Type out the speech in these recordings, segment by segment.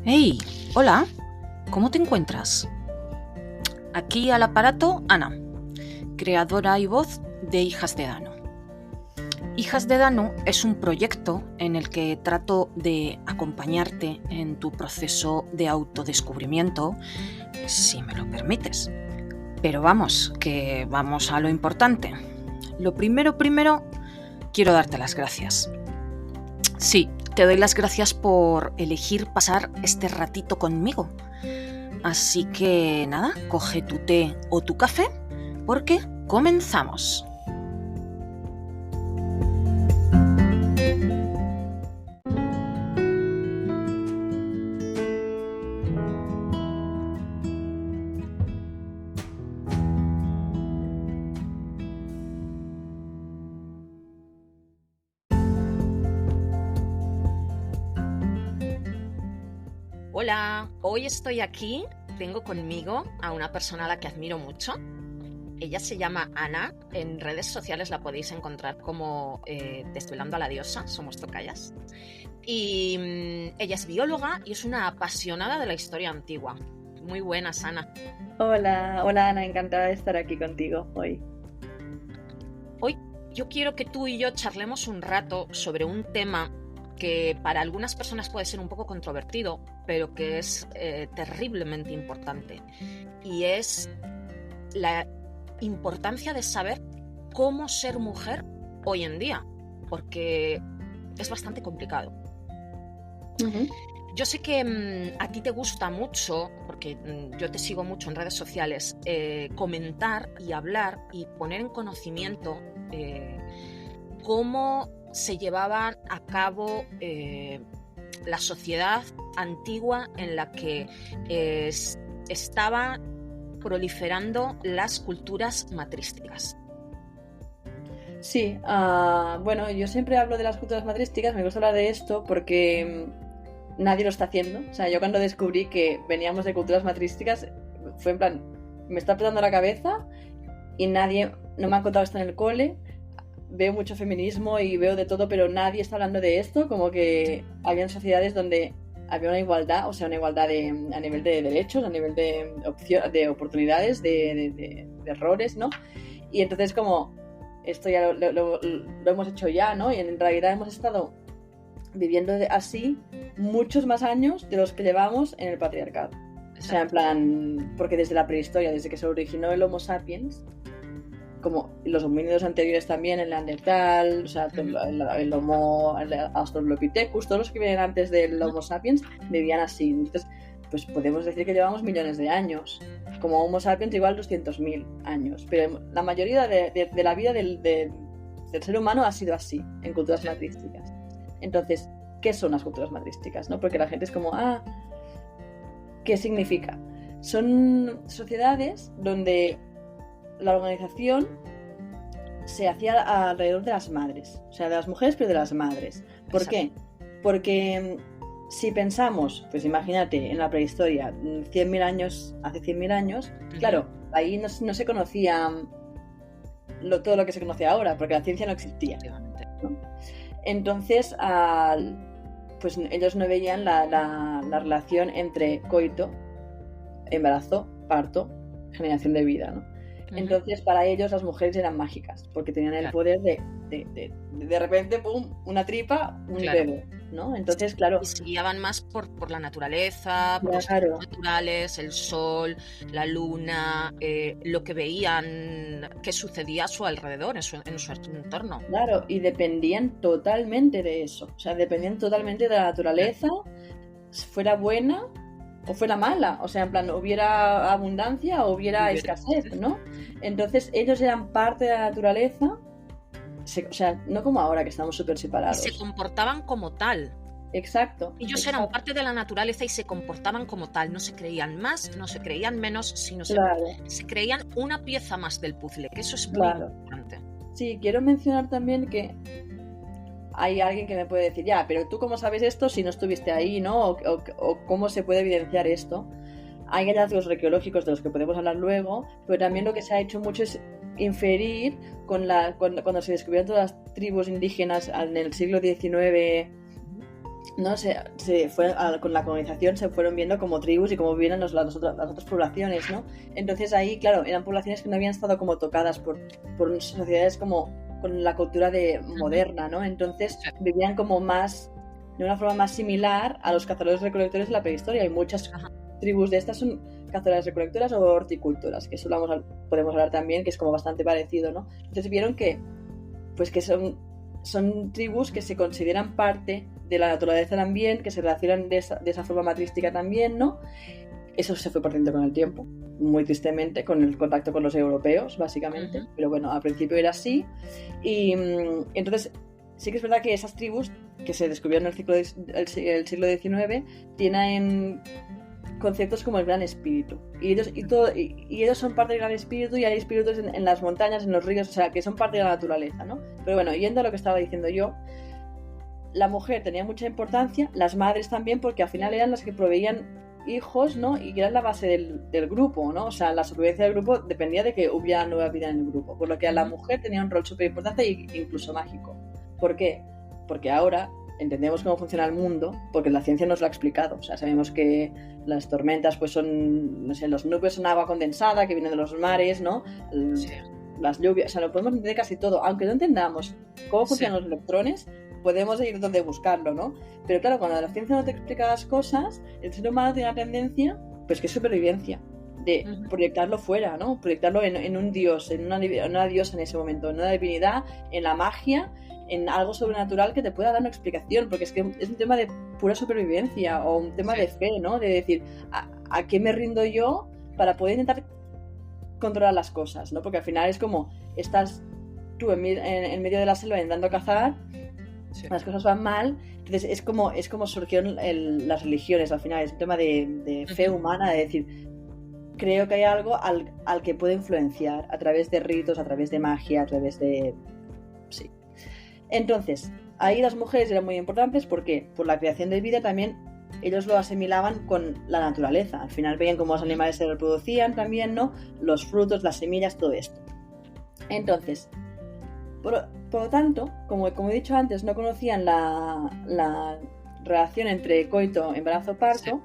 Hey, hola, ¿cómo te encuentras? Aquí al aparato, Ana, creadora y voz de Hijas de Dano. Hijas de Dano es un proyecto en el que trato de acompañarte en tu proceso de autodescubrimiento, si me lo permites. Pero vamos, que vamos a lo importante. Lo primero, quiero darte las gracias. Sí, te doy las gracias por elegir pasar este ratito conmigo. Así que nada, coge tu té o tu café porque comenzamos. Hola, hoy estoy aquí, tengo conmigo a una persona a la que admiro mucho. Ella se llama Ana, en redes sociales la podéis encontrar como Desvelando a la Diosa, somos tocayas. Y ella es bióloga y es una apasionada de la historia antigua. Muy buenas, Ana. Hola Ana, encantada de estar aquí contigo hoy. Hoy yo quiero que tú y yo charlemos un rato sobre un tema que para algunas personas puede ser un poco controvertido, pero que es terriblemente importante. Y es la importancia de saber cómo ser mujer hoy en día, porque es bastante complicado. Uh-huh. Yo sé que a ti te gusta mucho, porque yo te sigo mucho en redes sociales, comentar y hablar y poner en conocimiento cómo se llevaban a cabo la sociedad antigua en la que estaba proliferando las culturas matrísticas. Sí, bueno, yo siempre hablo de las culturas matrísticas, me gusta hablar de esto porque nadie lo está haciendo. O sea, yo cuando descubrí que veníamos de culturas matrísticas, fue en plan, me está petando la cabeza y no me ha contado esto en el cole. Veo mucho feminismo y veo de todo, pero nadie está hablando de esto, como que habían sociedades donde había una igualdad, o sea, una igualdad a nivel de derechos, a nivel de oportunidades, de errores, ¿no? Y entonces como esto ya lo hemos hecho ya, ¿no? Y en realidad hemos estado viviendo así muchos más años de los que llevamos en el patriarcado. Exacto. O sea, en plan, porque desde la prehistoria, desde que se originó el Homo sapiens, como los homínidos anteriores también, el Neandertal, o sea, el Homo, el Australopithecus, todos los que vienen antes del Homo sapiens vivían así. Entonces, pues podemos decir que llevamos millones de años. Como Homo sapiens igual 200.000 años. Pero la mayoría de la vida del ser humano ha sido así, en culturas matrísticas. Entonces, ¿qué son las culturas matrísticas? ¿No? Porque la gente es como, ¿qué significa? Son sociedades donde la organización se hacía alrededor de las madres, o sea, de las mujeres, pero de las madres. ¿Por qué? Porque si pensamos, pues imagínate, en la prehistoria, hace 100.000 años, claro, ahí no se conocía todo lo que se conoce ahora, porque la ciencia no existía, ¿no? Entonces, pues ellos no veían la relación entre coito, embarazo, parto, generación de vida, ¿no? Entonces, para ellos las mujeres eran mágicas, porque tenían el poder de repente, ¡pum!, una tripa, un bebé, ¿no? Entonces, claro... Y se guiaban más por la naturaleza, por los ciclos naturales, el sol, la luna, lo que veían que sucedía a su alrededor, en su entorno. Claro, y dependían totalmente de eso, o sea, dependían totalmente de la naturaleza, fuera buena o fuera mala, o sea, en plan, hubiera abundancia o hubiera escasez, ¿no? Entonces ellos eran parte de la naturaleza, o sea, no como ahora que estamos súper separados. Y se comportaban como tal. Exacto. Ellos eran parte de la naturaleza y se comportaban como tal, no se creían más, no se creían menos, sino se creían una pieza más del puzzle, que eso es muy importante. Sí, quiero mencionar también que hay alguien que me puede decir, ya, pero tú cómo sabes esto si no estuviste ahí, ¿no? O cómo se puede evidenciar esto. Hay hallazgos arqueológicos de los que podemos hablar luego, pero también lo que se ha hecho mucho es inferir cuando se descubrieron todas las tribus indígenas en el siglo XIX ¿no? Con la colonización se fueron viendo como tribus y cómo vivían las otras poblaciones, ¿no? Entonces ahí, claro, eran poblaciones que no habían estado como tocadas por sociedades como con la cultura moderna, ¿no? Entonces vivían como más, de una forma más similar a los cazadores-recolectores de la prehistoria, y muchas tribus de estas son cazadoras-recolectoras o horticultoras, que eso podemos hablar también, que es como bastante parecido, ¿no? Entonces vieron que son tribus que se consideran parte de la naturaleza también, que se relacionan de esa forma matrística también, ¿no? Eso se fue perdiendo con el tiempo, muy tristemente, con el contacto con los europeos, básicamente. Pero bueno, al principio era así. Y entonces sí que es verdad que esas tribus que se descubrieron en el siglo XIX tienen conceptos como el Gran Espíritu. Y ellos son parte del Gran Espíritu, y hay espíritus en las montañas, en los ríos, o sea, que son parte de la naturaleza, ¿no? Pero bueno, yendo a lo que estaba diciendo yo, la mujer tenía mucha importancia, las madres también, porque al final eran las que proveían hijos, ¿no? Y que eran la base del grupo, ¿no? O sea, la supervivencia del grupo dependía de que hubiera nueva vida en el grupo, por lo que a la mujer tenía un rol súper importante e incluso mágico. ¿Por qué? Porque ahora entendemos cómo funciona el mundo, porque la ciencia nos lo ha explicado. O sea, sabemos que las tormentas pues son, no sé, los nubes son agua condensada que viene de los mares, ¿no? Las lluvias, o sea, lo podemos entender casi todo, aunque no entendamos cómo funcionan los electrones, podemos ir donde buscarlo, ¿no? Pero claro, cuando la ciencia no te explica las cosas, el ser humano tiene la tendencia, pues que es supervivencia, de proyectarlo fuera, ¿no? Proyectarlo en un dios, en una diosa en ese momento, en una divinidad, en la magia, en algo sobrenatural que te pueda dar una explicación, porque es que es un tema de pura supervivencia o un tema de fe, ¿no? De decir, ¿a qué me rindo yo para poder intentar controlar las cosas, ¿no? Porque al final es como, estás tú en medio de la selva intentando cazar, las cosas van mal, entonces es como surgieron las religiones, al final es un tema de fe humana, de decir, creo que hay algo al que puede influenciar a través de ritos, a través de magia, a través de... Sí. Entonces, ahí las mujeres eran muy importantes porque por la creación de vida también ellos lo asimilaban con la naturaleza. Al final veían cómo los animales se reproducían también, ¿no? Los frutos, las semillas, todo esto. Entonces, por lo tanto, como he dicho antes, no conocían la relación entre coito, embarazo, parto.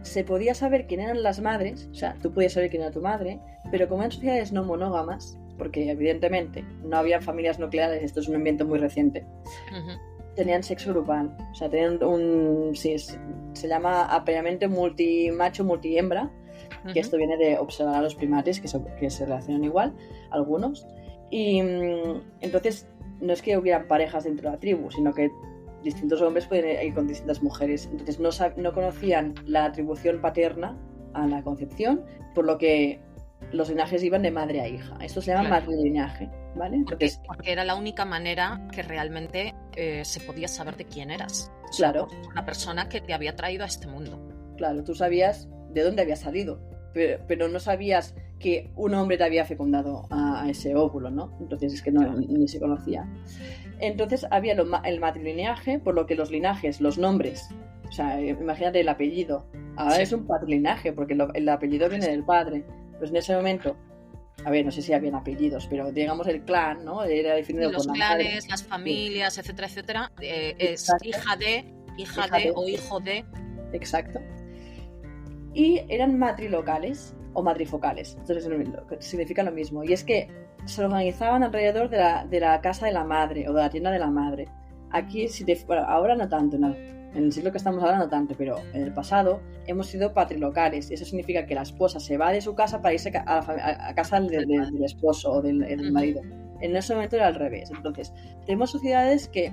Se podía saber quién eran las madres, o sea, tú podías saber quién era tu madre, pero como en sociedades no monógamas, porque evidentemente no había familias nucleares, esto es un invento muy reciente, tenían sexo grupal, o sea, tenían se llama apareamiento multi-macho, multi-hembra, que esto viene de observar a los primates que se relacionan igual, algunos, y entonces no es que hubieran parejas dentro de la tribu, sino que distintos hombres pueden ir con distintas mujeres, entonces no conocían la atribución paterna a la concepción, por lo que los linajes iban de madre a hija. Esto se llama matrilineaje, ¿vale? Entonces, porque era la única manera que realmente se podía saber de quién eras. Claro. La persona que te había traído a este mundo. Claro, tú sabías de dónde había salido, pero no sabías que un hombre te había fecundado a ese óvulo, ¿no? Entonces es que ni se conocía. Entonces había el matrilineaje, por lo que los linajes, los nombres, o sea, imagínate el apellido, ahora es un patrilineaje, porque el apellido viene del padre. Pues en ese momento, a ver, no sé si habían apellidos, pero digamos el clan, ¿no? Era definido los por la clanes, madre. las familias, etcétera, etcétera, es hija de o hijo de. Exacto. Y eran matrilocales o matrifocales, entonces significa lo mismo. Y es que se organizaban alrededor de la casa de la madre o de la tienda de la madre. Aquí, ahora no tanto, ¿no? En el siglo que estamos ahora no tanto, pero en el pasado hemos sido patrilocales. Eso significa que la esposa se va de su casa para irse a casa del esposo o del marido. En ese momento era al revés. Entonces, tenemos sociedades que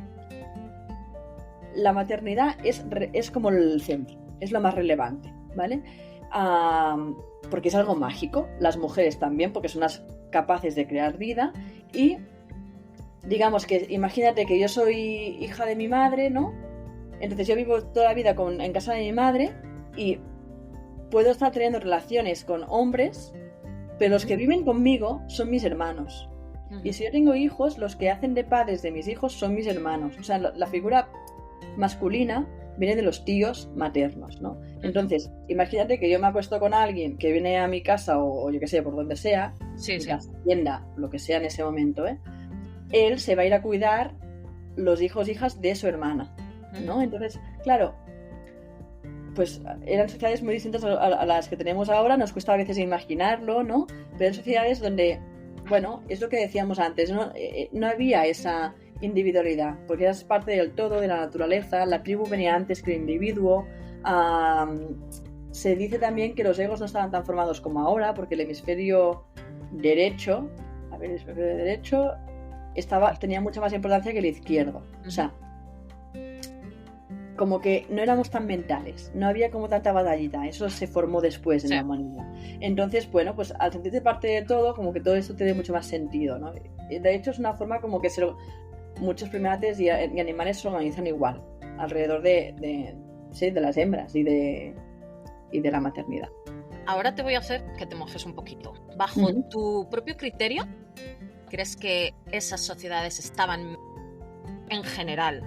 la maternidad es como el centro, es lo más relevante, ¿vale? Porque es algo mágico. Las mujeres también, porque son las capaces de crear vida. Y digamos que imagínate que yo soy hija de mi madre, ¿no? Entonces yo vivo toda la vida en casa de mi madre y puedo estar teniendo relaciones con hombres, pero los que viven conmigo son mis hermanos. Y si yo tengo hijos, los que hacen de padres de mis hijos son mis hermanos. O sea, la figura masculina viene de los tíos maternos, ¿no? Entonces, imagínate que yo me acuesto con alguien que viene a mi casa o yo qué sé, por donde sea, casa, tienda, lo que sea en ese momento, él se va a ir a cuidar los hijos e hijas de su hermana. ¿no? Entonces, claro, pues eran sociedades muy distintas a las que tenemos ahora, nos cuesta a veces imaginarlo, ¿no? Pero eran sociedades donde, bueno, es lo que decíamos antes, no había esa individualidad, porque eras parte del todo, de la naturaleza, la tribu venía antes que el individuo. Se dice también que los egos no estaban tan formados como ahora, porque el hemisferio derecho, tenía mucha más importancia que el izquierdo. O sea, como que no éramos tan mentales, no había como tanta batallita, eso se formó después en la humanidad. Entonces, bueno, pues al sentirte parte de todo, como que todo esto te dé mucho más sentido, ¿no? De hecho, es una forma como que muchos primates y animales se organizan igual, alrededor de las hembras y de la maternidad. Ahora te voy a hacer que te mojes un poquito. Bajo tu propio criterio, ¿crees que esas sociedades estaban, en general,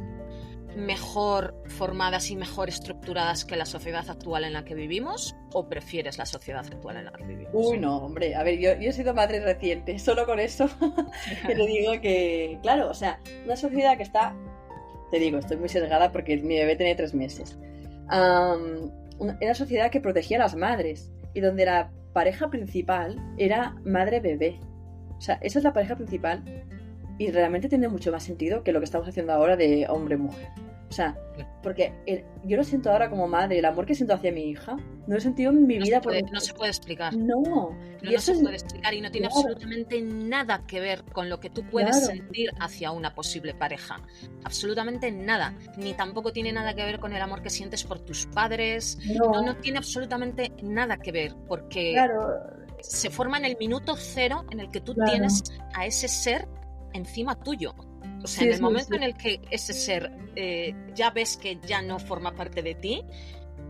mejor formadas y mejor estructuradas que la sociedad actual en la que vivimos? ¿O prefieres la sociedad actual en la que vivimos? Uy, no, hombre, a ver, yo he sido madre reciente, solo con eso que te digo que, claro, o sea, una sociedad que está, te digo, estoy muy sesgada porque mi bebé tiene 3 meses. Una sociedad que protegía a las madres y donde la pareja principal era madre-bebé. O sea, esa es la pareja principal y realmente tiene mucho más sentido que lo que estamos haciendo ahora de hombre-mujer. O sea, porque yo lo siento ahora como madre, el amor que siento hacia mi hija, no lo he sentido en mi vida. No se puede explicar. No se puede explicar y no tiene absolutamente nada que ver con lo que tú puedes sentir hacia una posible pareja. Absolutamente nada. Ni tampoco tiene nada que ver con el amor que sientes por tus padres. No tiene absolutamente nada que ver, porque se forma en el minuto cero en el que tú tienes a ese ser encima tuyo. O sea, en el momento en el que ese ser ya ves que ya no forma parte de ti,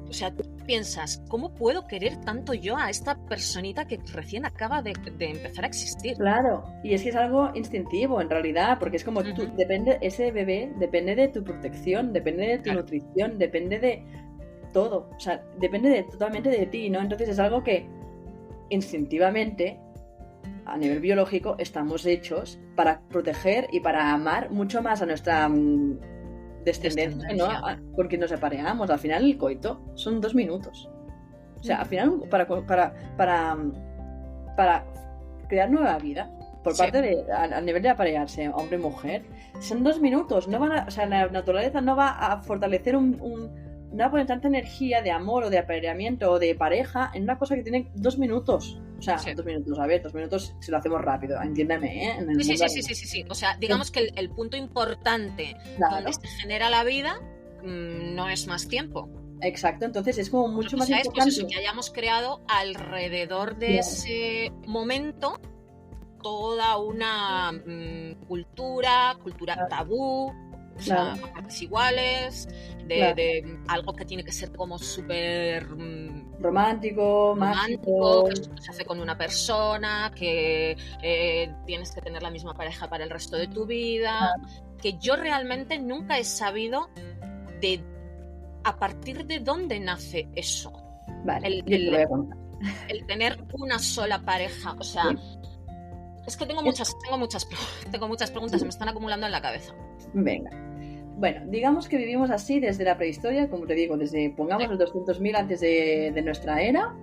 o sea, tú piensas, ¿cómo puedo querer tanto yo a esta personita que recién acaba de empezar a existir? Claro, y es que es algo instintivo en realidad, porque es como ese bebé depende de tu protección, depende de tu nutrición, depende de todo, o sea, depende totalmente de ti, ¿no? Entonces es algo que instintivamente, a nivel biológico, estamos hechos para proteger y para amar mucho más a nuestra descendencia, ¿no? Porque nos apareamos. Al final el coito son 2 minutos. O sea, al final para crear nueva vida por parte a nivel de aparearse hombre-mujer, son 2 minutos. No o sea, la naturaleza no va a fortalecer no va a poner tanta energía de amor o de apareamiento o de pareja en una cosa que tiene 2 minutos. O sea, 2 minutos, a ver, 2 minutos si lo hacemos rápido, entiéndeme, ¿eh? Sí. O sea, digamos que el punto importante donde se genera la vida no es más tiempo. Exacto, entonces es como mucho más importante. Pues eso, que hayamos creado alrededor de ese momento toda una cultura tabú, o sea, a partes iguales, de algo que tiene que ser como súper romántico, mágico, que se hace con una persona, que tienes que tener la misma pareja para el resto de tu vida, que yo realmente nunca he sabido a partir de dónde nace eso. Vale, yo te lo voy a contar. El tener una sola pareja, o sea, es que tengo muchas preguntas, se me están acumulando en la cabeza. Venga. Bueno, digamos que vivimos así desde la prehistoria, como te digo, desde, pongamos, los 200.000 antes de nuestra era,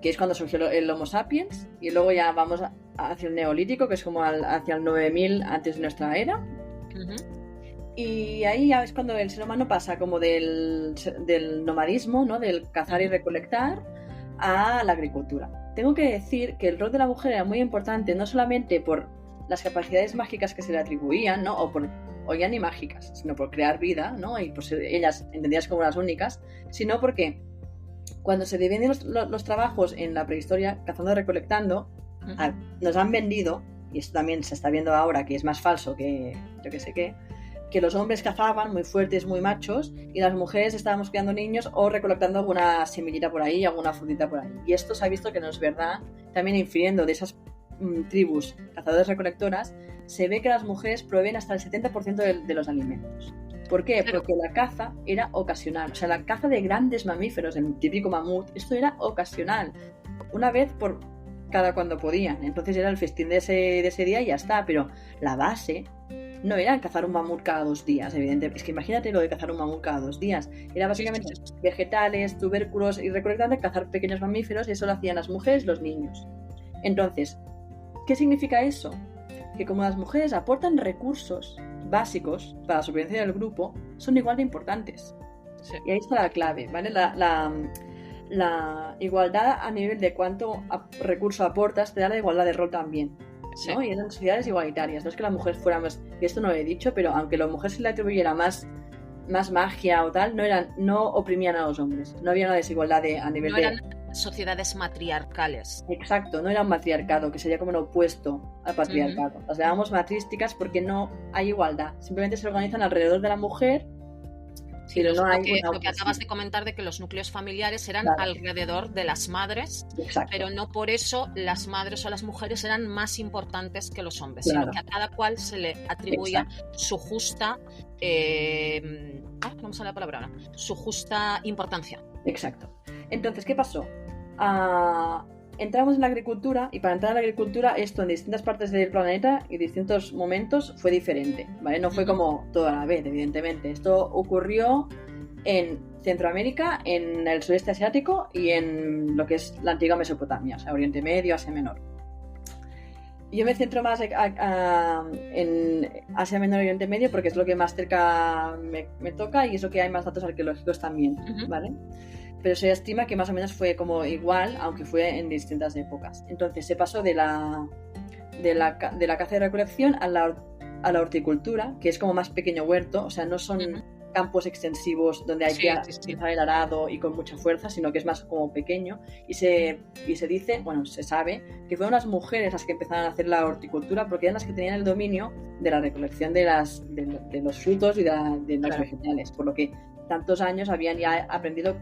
que es cuando surgió el Homo sapiens, y luego ya vamos hacia el Neolítico, que es como hacia el 9.000 antes de nuestra era. Y ahí ya es cuando el ser humano pasa como del nomadismo, ¿no? Del cazar y recolectar, a la agricultura. Tengo que decir que el rol de la mujer era muy importante, no solamente por las capacidades mágicas que se le atribuían, ¿no? O ya ni mágicas, sino por crear vida, ¿no? Y pues ellas entendidas como las únicas, sino porque cuando se dividen los trabajos en la prehistoria, cazando y recolectando, nos han vendido, y esto también se está viendo ahora que es más falso que yo que sé qué, que los hombres cazaban muy fuertes, muy machos, y las mujeres estábamos criando niños o recolectando alguna semillita por ahí, alguna frutita por ahí. Y esto se ha visto que no es verdad, también infiriendo de esas tribus cazadoras-recolectoras, se ve que las mujeres proveen hasta el 70% de los alimentos. ¿Por qué? Porque la caza era ocasional. O sea, la caza de grandes mamíferos, el típico mamut, esto era ocasional. Una vez por cada cuando podían. Entonces era el festín de ese día y ya está. Pero la base no era cazar un mamut cada 2 días, evidentemente. Es que imagínate lo de cazar un mamut cada 2 días. Era básicamente vegetales, tubérculos y recolectar, cazar pequeños mamíferos, y eso lo hacían las mujeres y los niños. Entonces, ¿qué significa eso? Que como las mujeres aportan recursos básicos para la supervivencia del grupo, son igual de importantes. Sí. Y ahí está la clave, ¿vale? La igualdad a nivel de cuánto recurso aportas te da la igualdad de rol también, ¿no? Sí. Y eran sociedades igualitarias. No es que las mujeres fueran más... Y esto no lo he dicho, pero aunque a las mujeres se le atribuyera más magia o tal, no oprimían a los hombres. No había una desigualdad a nivel de... No eran sociedades matriarcales. Exacto, no era un matriarcado, que sería como lo opuesto al patriarcado. Las llamamos matrísticas porque no hay igualdad. Simplemente se organizan alrededor de la mujer. Sí, pero no hay lo que acabas de comentar de que los núcleos familiares eran alrededor de las madres, pero no por eso las madres o las mujeres eran más importantes que los hombres, sino que a cada cual se le atribuía su justa vamos a la palabra ahora, su justa importancia. Exacto. Entonces, ¿qué pasó? Entramos en la agricultura, y para entrar en la agricultura esto en distintas partes del planeta y distintos momentos fue diferente, ¿vale? No fue como toda la vez, evidentemente. Esto ocurrió en Centroamérica, en el sudeste asiático y en lo que es la antigua Mesopotamia, o sea, Oriente Medio, Asia Menor. Yo me centro más en Asia Menor y Oriente Medio porque es lo que más cerca me toca y es lo que hay más datos arqueológicos también, ¿vale? Pero se estima que más o menos fue como igual, aunque fue en distintas épocas. Entonces se pasó de la caza y recolección a la horticultura, que es como más pequeño huerto, o sea, no son campos extensivos donde hay que utilizar el arado y con mucha fuerza, sino que es más como pequeño. Y se dice, bueno, se sabe, que fueron las mujeres las que empezaron a hacer la horticultura porque eran las que tenían el dominio de la recolección de los frutos y de los vegetales, por lo que tantos años habían ya aprendido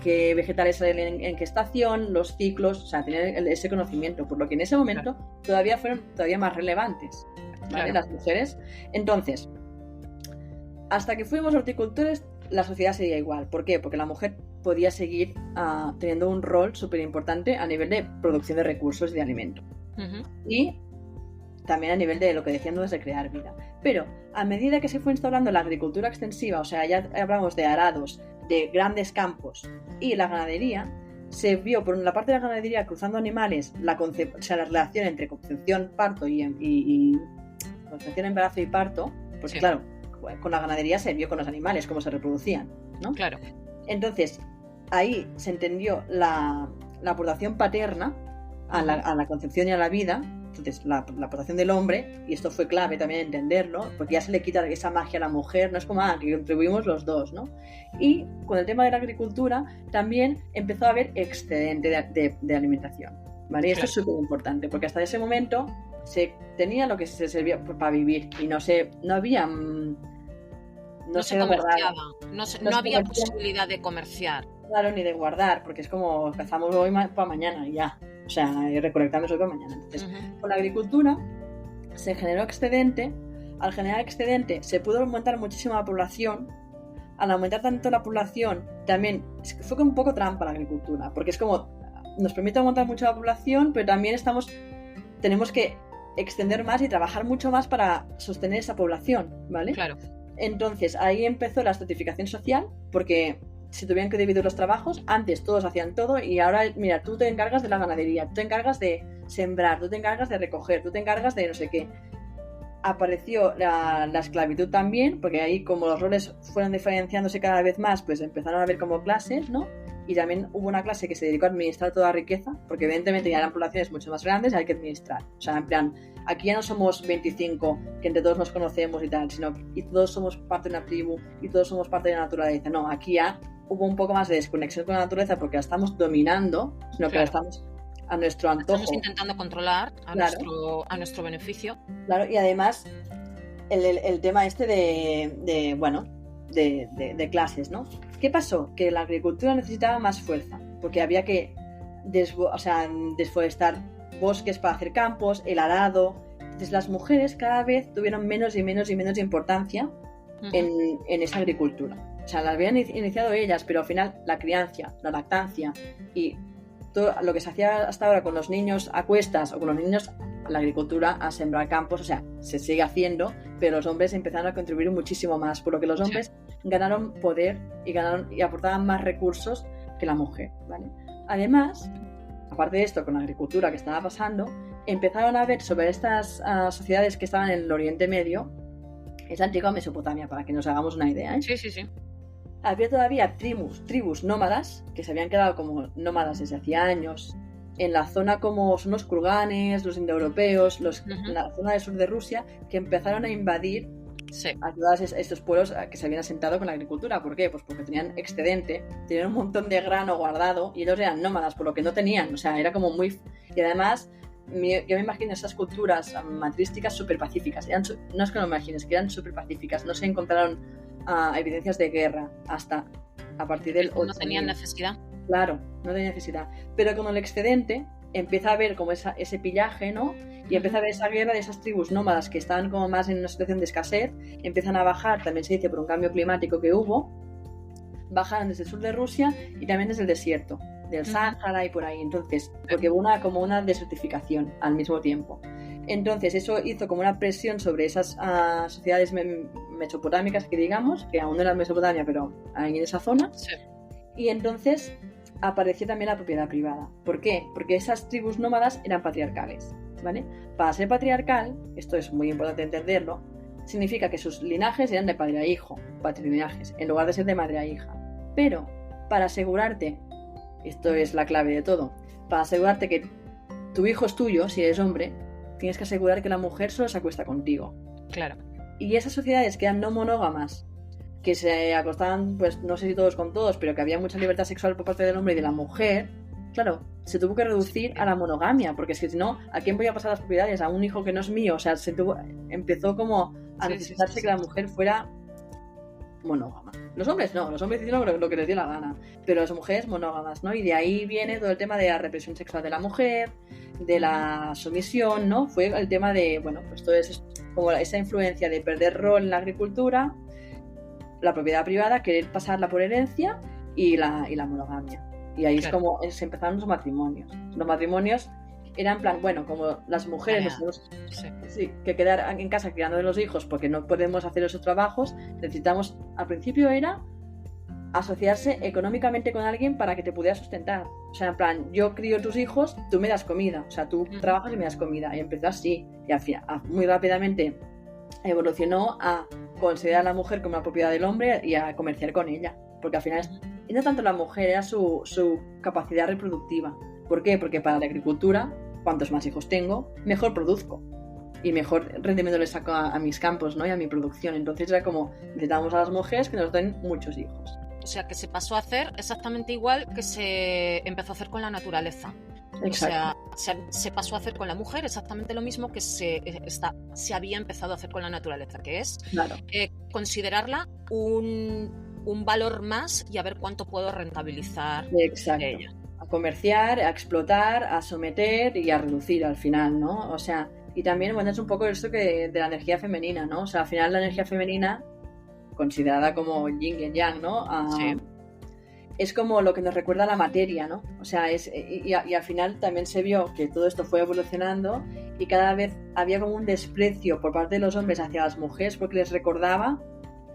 qué vegetales salen en qué estación, los ciclos, o sea, tenían ese conocimiento, por lo que en ese momento todavía fueron más relevantes, ¿vale? Las mujeres. Entonces, hasta que fuimos horticultores, la sociedad seguía igual. ¿Por qué? Porque la mujer podía seguir teniendo un rol súper importante a nivel de producción de recursos y de alimento. Y también a nivel de lo que decían de crear vida. Pero a medida que se fue instaurando la agricultura extensiva, o sea, ya hablamos de arados, de grandes campos y la ganadería, se vio por la parte de la ganadería cruzando animales la relación entre concepción, parto y concepción, embarazo y parto, porque claro, con la ganadería se vio con los animales cómo se reproducían, ¿no? Claro. Entonces, ahí se entendió la aportación paterna a la concepción y a la vida. Entonces, la aportación del hombre, y esto fue clave también entenderlo, porque ya se le quita esa magia a la mujer, no es como que contribuimos los dos, ¿no? Y con el tema de la agricultura también empezó a haber excedente de alimentación, ¿vale? Y esto es súper importante, porque hasta ese momento se tenía lo que se servía para vivir y no había... No se comerciaba, no había posibilidad de comerciar. Claro, ni de guardar, porque es como cazamos hoy para mañana y ya. O sea, recolectamos hoy para mañana. Entonces, con la agricultura se generó excedente. Al generar excedente se pudo aumentar muchísimo la población. Al aumentar tanto la población, también fue como un poco trampa la agricultura, porque es como nos permite aumentar mucho la población, pero también tenemos que extender más y trabajar mucho más para sostener esa población, ¿vale? Claro. Entonces ahí empezó la estratificación social, porque se tuvieron que dividir los trabajos. Antes todos hacían todo y ahora, mira, tú te encargas de la ganadería, tú te encargas de sembrar, tú te encargas de recoger, tú te encargas de no sé qué. Apareció la esclavitud también, porque ahí como los roles fueron diferenciándose cada vez más, pues empezaron a ver como clases, ¿no? Y también hubo una clase que se dedicó a administrar toda la riqueza, porque evidentemente ya eran poblaciones mucho más grandes, hay que administrar. O sea, en plan, aquí ya no somos 25, que entre todos nos conocemos y tal, sino y todos somos parte de una tribu y todos somos parte de la naturaleza. No, aquí ya hubo un poco más de desconexión con la naturaleza porque la estamos dominando, sino que la estamos a nuestro antojo. Estamos intentando controlar a nuestro beneficio. Claro, y además el tema este de clases, ¿no? ¿Qué pasó? Que la agricultura necesitaba más fuerza, porque había que desforestar bosques para hacer campos, el arado. Entonces las mujeres cada vez tuvieron menos y menos y menos importancia en esa agricultura. O sea, la habían iniciado ellas, pero al final la crianza, la lactancia y todo lo que se hacía hasta ahora con los niños a cuestas o con los niños la agricultura, a sembrar campos, o sea, se sigue haciendo, pero los hombres empezaron a contribuir muchísimo más, por lo que los hombres ganaron poder y aportaban más recursos que la mujer, ¿vale? Además, aparte de esto, con la agricultura que estaba pasando, empezaron a ver sobre estas sociedades que estaban en el Oriente Medio, es la antigua Mesopotamia, para que nos hagamos una idea, ¿eh? Sí. Había todavía tribus nómadas, que se habían quedado como nómadas desde hacía años, en la zona como son los kurganes, los indoeuropeos, en la zona del sur de Rusia, que empezaron a invadir a todos estos pueblos que se habían asentado con la agricultura. ¿Por qué? Pues porque tenían excedente, tenían un montón de grano guardado y ellos eran nómadas, por lo que no tenían, o sea, era como muy... Y además, yo me imagino esas culturas matrísticas súper pacíficas, no es que no me imagines, que eran súper pacíficas, no se encontraron evidencias de guerra hasta a partir del 8. No tenían necesidad. Claro, no tenía necesidad. Pero con el excedente empieza a haber como ese pillaje, ¿no? Y empieza a haber esa guerra de esas tribus nómadas que estaban como más en una situación de escasez, empiezan a bajar, también se dice por un cambio climático que hubo, bajaron desde el sur de Rusia y también desde el desierto, del Sáhara y por ahí. Entonces, porque hubo como una desertificación al mismo tiempo. Entonces, eso hizo como una presión sobre esas sociedades mesopotámicas que digamos, que aún no eran Mesopotamia, pero ahí en esa zona. Sí. Y entonces apareció también la propiedad privada. ¿Por qué? Porque esas tribus nómadas eran patriarcales, ¿vale? Para ser patriarcal, esto es muy importante entenderlo, significa que sus linajes eran de padre a hijo, patrilinajes, en lugar de ser de madre a hija. Pero, para asegurarte, esto es la clave de todo, para asegurarte que tu hijo es tuyo, si eres hombre, tienes que asegurar que la mujer solo se acuesta contigo. Claro. Y esas sociedades que eran no monógamas, que se acostaban, pues no sé si todos con todos, pero que había mucha libertad sexual por parte del hombre y de la mujer, claro, se tuvo que reducir a la monogamia, porque es que si no, ¿a quién voy a pasar las propiedades? A un hijo que no es mío. O sea, empezó como a necesitarse que la mujer fuera monógama. Los hombres no, los hombres hicieron lo que les dio la gana, pero las mujeres monógamas, ¿no? Y de ahí viene todo el tema de la represión sexual de la mujer, de la sumisión, ¿no? Fue el tema de, bueno, pues todo eso, como esa influencia de perder rol en la agricultura, la propiedad privada, querer pasarla por herencia y la monogamia. Y ahí es como se empezaron los matrimonios. Los matrimonios eran en plan, bueno, como las mujeres nos tenemos que quedar en casa criando de los hijos porque no podemos hacer esos trabajos, necesitamos, al principio era asociarse económicamente con alguien para que te pudiera sustentar. O sea, en plan, yo crío tus hijos, tú me das comida. O sea, tú trabajas y me das comida. Y empezó así. Y al final, muy rápidamente evolucionó a considerar a la mujer como la propiedad del hombre y a comerciar con ella. Porque al final, y no tanto la mujer, era su capacidad reproductiva. ¿Por qué? Porque para la agricultura, cuantos más hijos tengo, mejor produzco. Y mejor rendimiento le saco a mis campos, ¿no? Y a mi producción. Entonces era como, necesitamos a las mujeres que nos den muchos hijos. O sea, que se pasó a hacer exactamente igual que se empezó a hacer con la naturaleza. Exacto. O sea, se pasó a hacer con la mujer exactamente lo mismo que se había empezado a hacer con la naturaleza, que es considerarla un valor más y a ver cuánto puedo rentabilizar de ella. A comerciar, a explotar, a someter y a reducir al final, ¿no? O sea, y también, bueno, es un poco esto de la energía femenina, ¿no? O sea, al final la energía femenina, considerada como yin y yang, ¿no? Es como lo que nos recuerda a la materia, ¿no? O sea, y al final también se vio que todo esto fue evolucionando y cada vez había como un desprecio por parte de los hombres hacia las mujeres porque les recordaba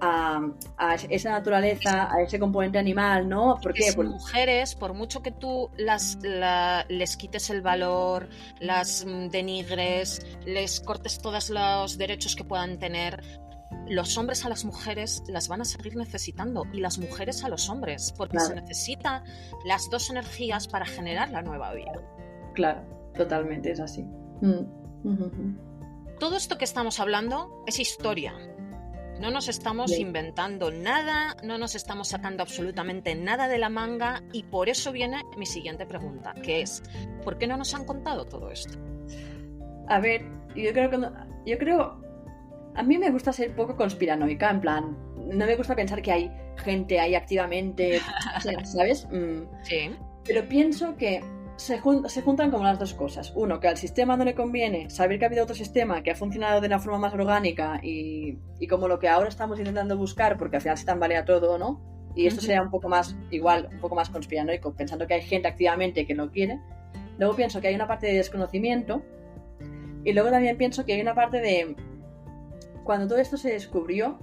a esa naturaleza, a ese componente animal, ¿no? ¿Por qué? Porque mujeres, por mucho que tú les quites el valor, las denigres, les cortes todos los derechos que puedan tener, los hombres a las mujeres las van a seguir necesitando y las mujeres a los hombres, porque se necesitan las dos energías para generar la nueva vida. Claro, totalmente, es así. Todo esto que estamos hablando es historia. No nos estamos inventando nada, no nos estamos sacando absolutamente nada de la manga y por eso viene mi siguiente pregunta, que es, ¿por qué no nos han contado todo esto? A ver, yo creo a mí me gusta ser poco conspiranoica, en plan, no me gusta pensar que hay gente ahí activamente, ¿sabes? Sí. Pero pienso que se juntan como las dos cosas. Uno, que al sistema no le conviene saber que ha habido otro sistema que ha funcionado de una forma más orgánica y como lo que ahora estamos intentando buscar, porque al final se tambalea todo, ¿no? Y esto sería un poco más, igual, un poco más conspiranoico, pensando que hay gente activamente que lo quiere. Luego pienso que hay una parte de desconocimiento Y luego también pienso que hay una parte de... Cuando todo esto se descubrió,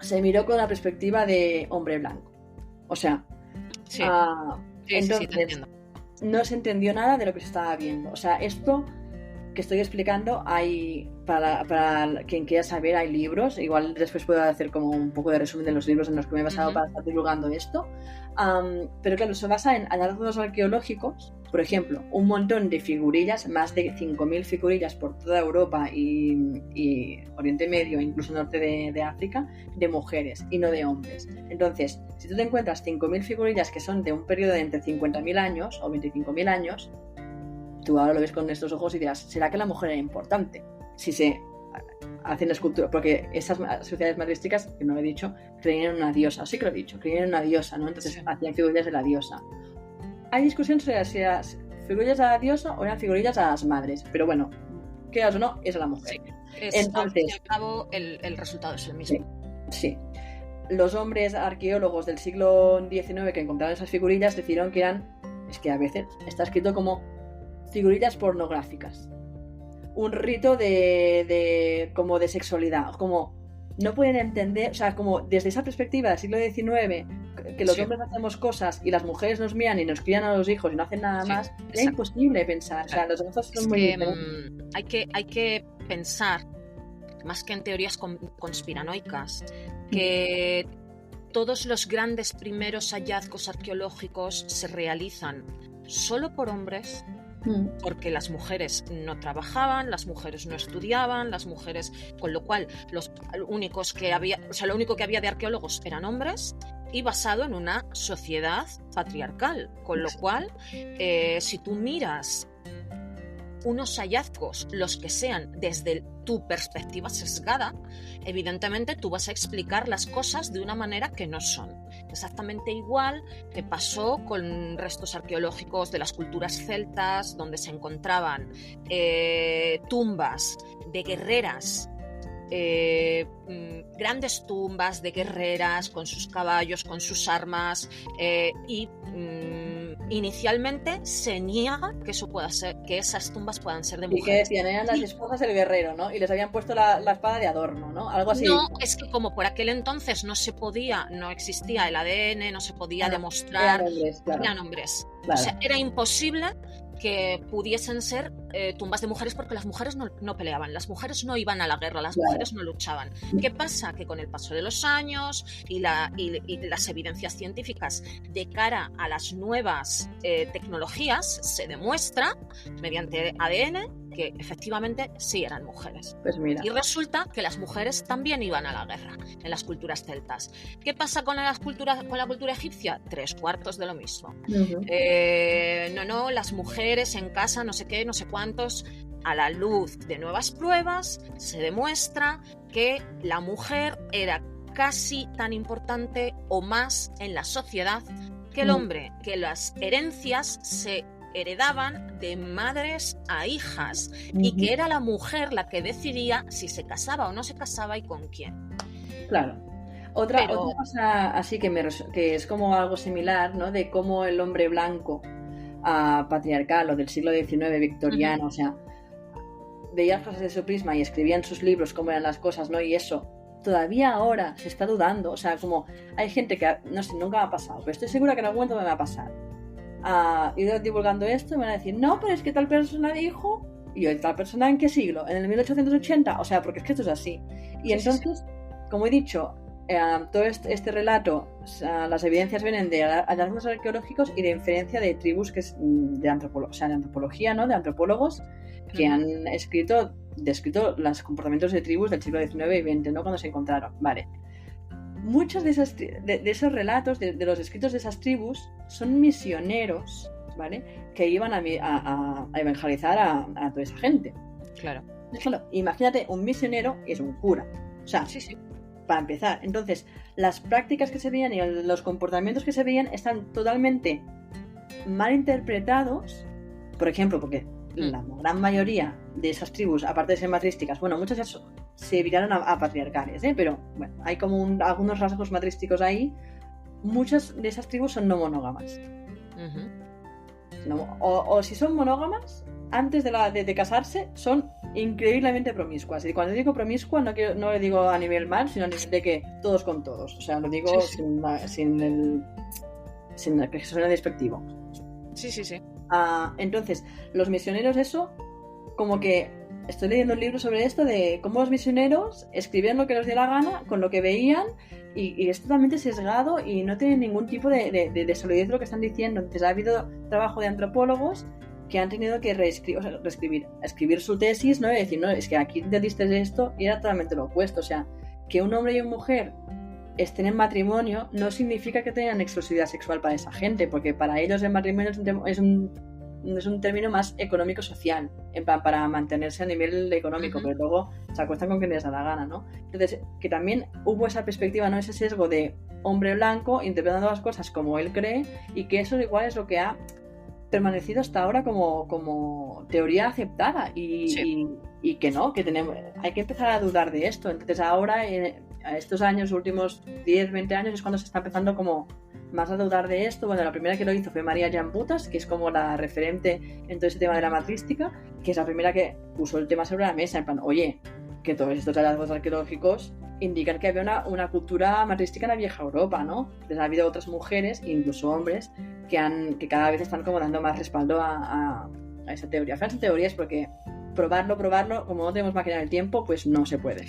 se miró con la perspectiva de hombre blanco. O sea, Sí, entonces te entiendo. no se entendió nada de lo que se estaba viendo. O sea, esto que estoy explicando, hay para quien quiera saber, hay libros. Igual después puedo hacer como un poco de resumen de los libros en los que me he basado para estar divulgando esto. Pero claro, se basa en hallazgos arqueológicos. Por ejemplo, un montón de figurillas, más de 5.000 figurillas por toda Europa y Oriente Medio, incluso norte de África, de mujeres y no de hombres. Entonces, si tú te encuentras 5.000 figurillas que son de un periodo de entre 50.000 años o 25.000 años, tú ahora lo ves con estos ojos y dirás, ¿será que la mujer era importante? Si se hacen esculturas, porque esas sociedades madrísticas, que no lo he dicho, creían en una diosa, sí que lo he dicho, creían en una diosa, ¿no? Entonces hacían figurillas de la diosa. Hay discusión sobre si eran figurillas a la diosa o eran figurillas a las madres, pero bueno, quieras o no, es a la mujer. Sí. Entonces, al fin y al cabo, el resultado es el mismo. Sí. Los hombres arqueólogos del siglo XIX que encontraron esas figurillas decidieron que eran, es que a veces está escrito como figurillas pornográficas, un rito como de sexualidad, como no pueden entender, o sea, como desde esa perspectiva del siglo XIX, que los hombres hacemos cosas y las mujeres nos miran y nos crían a los hijos y no hacen nada más, es imposible pensar. O sea, los ojos son muy diferentes. Hay que pensar, más que en teorías conspiranoicas, que todos los grandes primeros hallazgos arqueológicos se realizan solo por hombres, porque las mujeres no trabajaban, las mujeres no estudiaban, las mujeres, con lo cual lo único que había de arqueólogos eran hombres, y basado en una sociedad patriarcal, con lo cual si tú miras unos hallazgos, los que sean desde tu perspectiva sesgada, evidentemente tú vas a explicar las cosas de una manera que no son. Exactamente igual que pasó con restos arqueológicos de las culturas celtas, donde se encontraban tumbas de guerreras, grandes tumbas de guerreras con sus caballos, con sus armas, y inicialmente se niega que eso pueda ser, que esas tumbas puedan ser de mujeres. Y que decían, eran las esposas del guerrero, ¿no? Y les habían puesto la espada de adorno, ¿no? Algo así. No, es que como por aquel entonces no existía el ADN, no se podía demostrar, eran hombres. Claro. O sea, era imposible que pudiesen ser tumbas de mujeres, porque las mujeres no peleaban, las mujeres no iban a la guerra, las mujeres no luchaban. ¿Qué pasa? Que con el paso de los años y las evidencias científicas de cara a las nuevas tecnologías, se demuestra mediante ADN que efectivamente sí eran mujeres. Pues mira. Y resulta que las mujeres también iban a la guerra en las culturas celtas. ¿Qué pasa con la cultura egipcia? 3/4 de lo mismo. Las mujeres en casa, no sé qué, no sé cuántos. A la luz de nuevas pruebas se demuestra que la mujer era casi tan importante o más en la sociedad que el hombre, que las herencias se heredaban de madres a hijas, y que era la mujer la que decidía si se casaba o no se casaba y con quién. Claro. Otra cosa así que es como algo similar, ¿no? De cómo el hombre blanco patriarcal o del siglo XIX victoriano, o sea, veía las cosas de su prisma y escribía en sus libros cómo eran las cosas, ¿no? Y eso todavía ahora se está dudando, o sea, como hay gente que, no sé, nunca me ha pasado, pero estoy segura que en algún momento me va a pasar. Ir divulgando esto y me van a decir, no, pero es que tal persona dijo, y yo, ¿tal persona en qué siglo? ¿En el 1880? O sea, porque es que esto es así. Y entonces, como he dicho, todo este relato, las evidencias vienen de hallazgos arqueológicos y de inferencia de tribus que es de antropología, ¿no? De antropólogos que han descrito los comportamientos de tribus del siglo XIX y XX, ¿no? Cuando se encontraron. Vale. Muchos de esos relatos, de los escritos de esas tribus, son misioneros, ¿vale? Que iban a evangelizar a toda esa gente. Claro. Imagínate, un misionero es un cura. O sea, para empezar. Entonces, las prácticas que se veían y los comportamientos que se veían están totalmente mal interpretados. Por ejemplo, porque la gran mayoría de esas tribus, aparte de ser matrísticas, bueno, muchas se viraron a patriarcales, pero bueno, hay como algunos rasgos matrísticos ahí. Muchas de esas tribus son no monógamas. O si son monógamas, antes de casarse son increíblemente promiscuas. Y cuando digo promiscua no lo digo a nivel mal, sino a nivel de que todos con todos. O sea, lo digo Sí. sin que suene despectivo. Sí. Entonces, los misioneros, eso, como que estoy leyendo un libro sobre esto de cómo los misioneros escribían lo que les dio la gana con lo que veían y es totalmente sesgado y no tienen ningún tipo de solidez lo que están diciendo. Entonces ha habido trabajo de antropólogos que han tenido que escribir su tesis, ¿no? Y decir, no, es que aquí te diste esto y era totalmente lo opuesto. O sea, que un hombre y una mujer estén en matrimonio no significa que tengan exclusividad sexual para esa gente, porque para ellos el matrimonio es un término más económico-social, en plan para mantenerse a nivel económico, pero luego se acuestan con quien les da la gana, ¿no? Entonces, que también hubo esa perspectiva, ¿no? Ese sesgo de hombre blanco interpretando las cosas como él cree y que eso igual es lo que ha permanecido hasta ahora como teoría aceptada y que no, que hay que empezar a dudar de esto. Entonces ahora, a estos años, últimos 10, 20 años, es cuando se está empezando como más a dudar de esto. Bueno, la primera que lo hizo fue María Jan Butas, que es como la referente en todo ese tema de la matrística, que es la primera que puso el tema sobre la mesa, en plan, oye, que todos estos hallazgos arqueológicos indican que había una cultura matrística en la vieja Europa, ¿no? Entonces ha habido otras mujeres, incluso hombres, que cada vez están como dando más respaldo a esa teoría. Al final son teorías porque probarlo, como no tenemos máquina del tiempo, pues no se puede.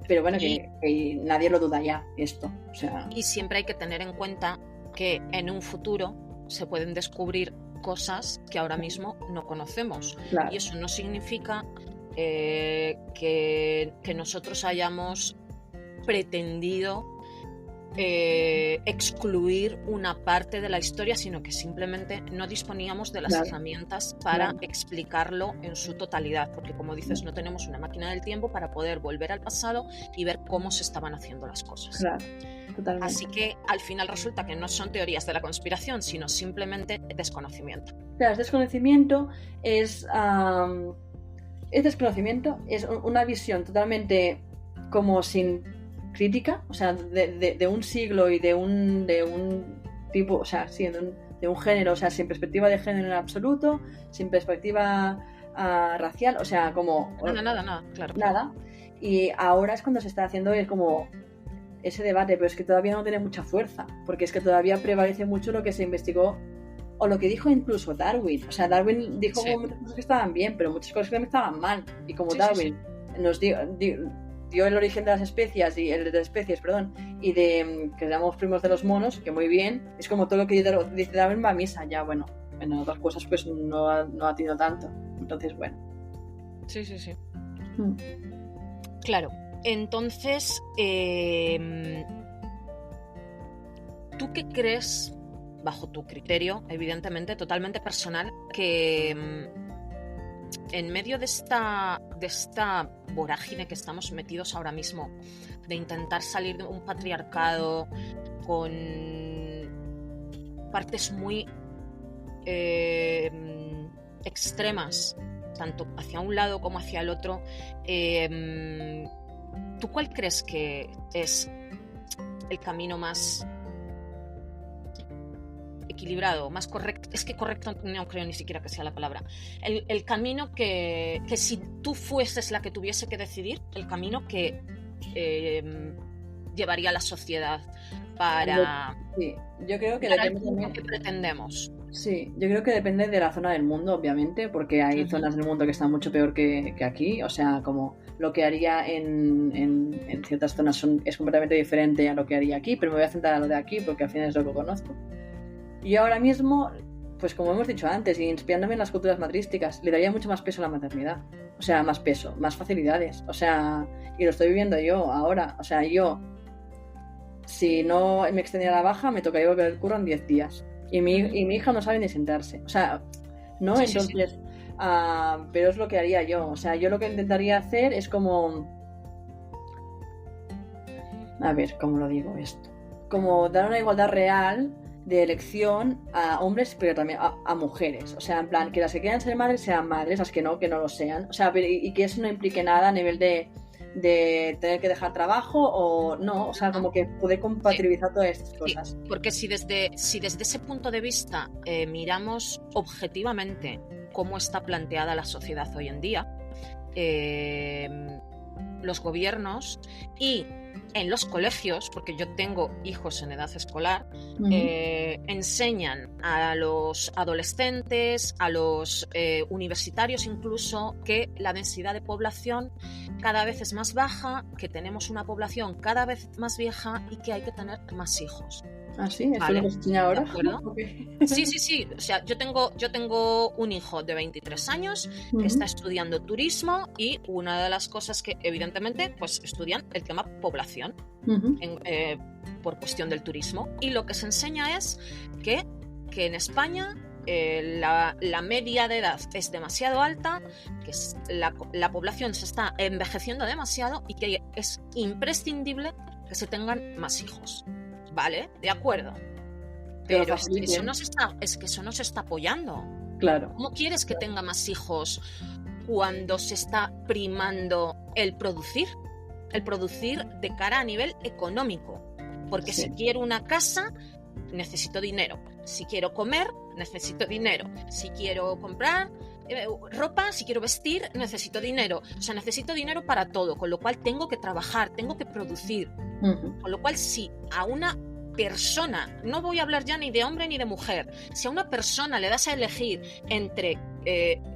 Pero bueno, que nadie lo duda ya, esto. O sea... Y siempre hay que tener en cuenta que en un futuro se pueden descubrir cosas que ahora mismo no conocemos. Claro. Y eso no significa que nosotros hayamos pretendido excluir una parte de la historia, sino que simplemente no disponíamos de las herramientas para explicarlo en su totalidad, porque como dices, no tenemos una máquina del tiempo para poder volver al pasado y ver cómo se estaban haciendo las cosas. Claro, totalmente. Así que al final resulta que no son teorías de la conspiración, sino simplemente desconocimiento. Claro, es desconocimiento, es desconocimiento, es una visión totalmente como sin crítica, o sea, de un siglo y de un tipo, o sea, sí, de un género, o sea, sin perspectiva de género en absoluto, sin perspectiva racial, o sea, como... Nada, claro. Nada. Y ahora es cuando se está haciendo como ese debate, pero es que todavía no tiene mucha fuerza, porque es que todavía prevalece mucho lo que se investigó o lo que dijo incluso Darwin. O sea, Darwin dijo muchas cosas que estaban bien, pero muchas cosas que estaban mal. Y como Darwin nos dio el origen de las especies y y de que éramos primos de los monos, que muy bien, es como todo lo que dice Darwin va a misa, ya bueno, en otras cosas pues no ha tenido tanto. Entonces, bueno. Sí. Claro, entonces, ¿tú qué crees, bajo tu criterio, evidentemente, totalmente personal, que en medio de esta vorágine que estamos metidos ahora mismo, de intentar salir de un patriarcado con partes muy extremas, tanto hacia un lado como hacia el otro, ¿tú cuál crees que es el camino más equilibrado, más correcto? Es que correcto no creo ni siquiera que sea la palabra. El camino que si tú fueses la que tuviese que decidir, el camino que llevaría a la sociedad para... Sí, yo creo que depende de lo que pretendemos. Sí, yo creo que depende de la zona del mundo, obviamente, porque hay zonas del mundo que están mucho peor que aquí. O sea, como lo que haría en ciertas zonas es completamente diferente a lo que haría aquí, pero me voy a centrar a lo de aquí porque al final es lo que conozco. Y ahora mismo, pues como hemos dicho antes, y inspirándome en las culturas matrísticas, le daría mucho más peso a la maternidad. O sea, más peso, más facilidades. O sea, y lo estoy viviendo yo ahora. O sea, yo, si no me extendía la baja, me tocaría volver al curro en 10 días. Y mi hija no sabe ni sentarse. O sea, ¿no? Sí, entonces, sí. Pero es lo que haría yo. O sea, yo lo que intentaría hacer es como... A ver, ¿cómo lo digo esto? Como dar una igualdad real de elección a hombres, pero también a mujeres. O sea, en plan, que las que quieran ser madres sean madres, las que no lo sean. O sea, y que eso no implique nada a nivel de tener que dejar trabajo o no. O sea, como que poder compatibilizar todas estas cosas. Sí, porque si desde ese punto de vista miramos objetivamente cómo está planteada la sociedad hoy en día. Los gobiernos y en los colegios, porque yo tengo hijos en edad escolar, enseñan a los adolescentes, a los universitarios incluso, que la densidad de población cada vez es más baja, que tenemos una población cada vez más vieja y que hay que tener más hijos. ¿Ah, sí? ¿Eso es lo que se enseña ahora? Okay. Sí. O sea, yo tengo un hijo de 23 años que está estudiando turismo y una de las cosas que, evidentemente, pues estudian el tema población por cuestión del turismo. Y lo que se enseña es que en España la media de edad es demasiado alta, que la población se está envejeciendo demasiado y que es imprescindible que se tengan más hijos. Vale, de acuerdo. Pero es que eso no se está apoyando. Claro. ¿Cómo quieres que tenga más hijos cuando se está primando el producir? El producir de cara a nivel económico. Porque si quiero una casa, necesito dinero. Si quiero comer, necesito dinero. Si quiero comprar ropa, si quiero vestir, necesito dinero. O sea, necesito dinero para todo, con lo cual tengo que trabajar, tengo que producir. Con lo cual, si a una persona, no voy a hablar ya ni de hombre ni de mujer, si a una persona le das a elegir entre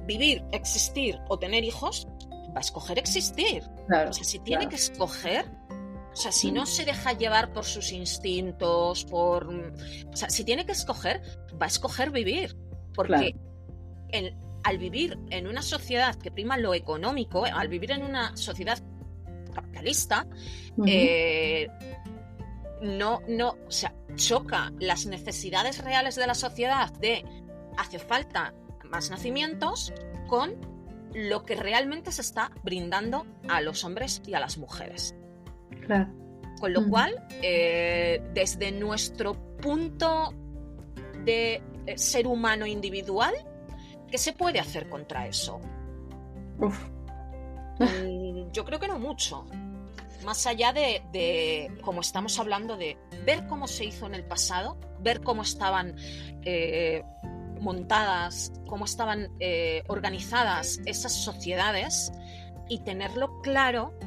vivir, existir o tener hijos, va a escoger existir. Claro, o sea, si tiene que escoger, o sea, si no se deja llevar por sus instintos, o sea, si tiene que escoger, va a escoger vivir. Porque al vivir en una sociedad que prima lo económico, al vivir en una sociedad capitalista, o sea, choca las necesidades reales de la sociedad de hace falta más nacimientos con lo que realmente se está brindando a los hombres y a las mujeres. Claro. Con lo cual, desde nuestro punto de ser humano individual, ¿qué se puede hacer contra eso? Yo creo que no mucho. Más allá de como estamos hablando, de ver cómo se hizo en el pasado, ver cómo estaban montadas, cómo estaban organizadas esas sociedades y tenerlo claro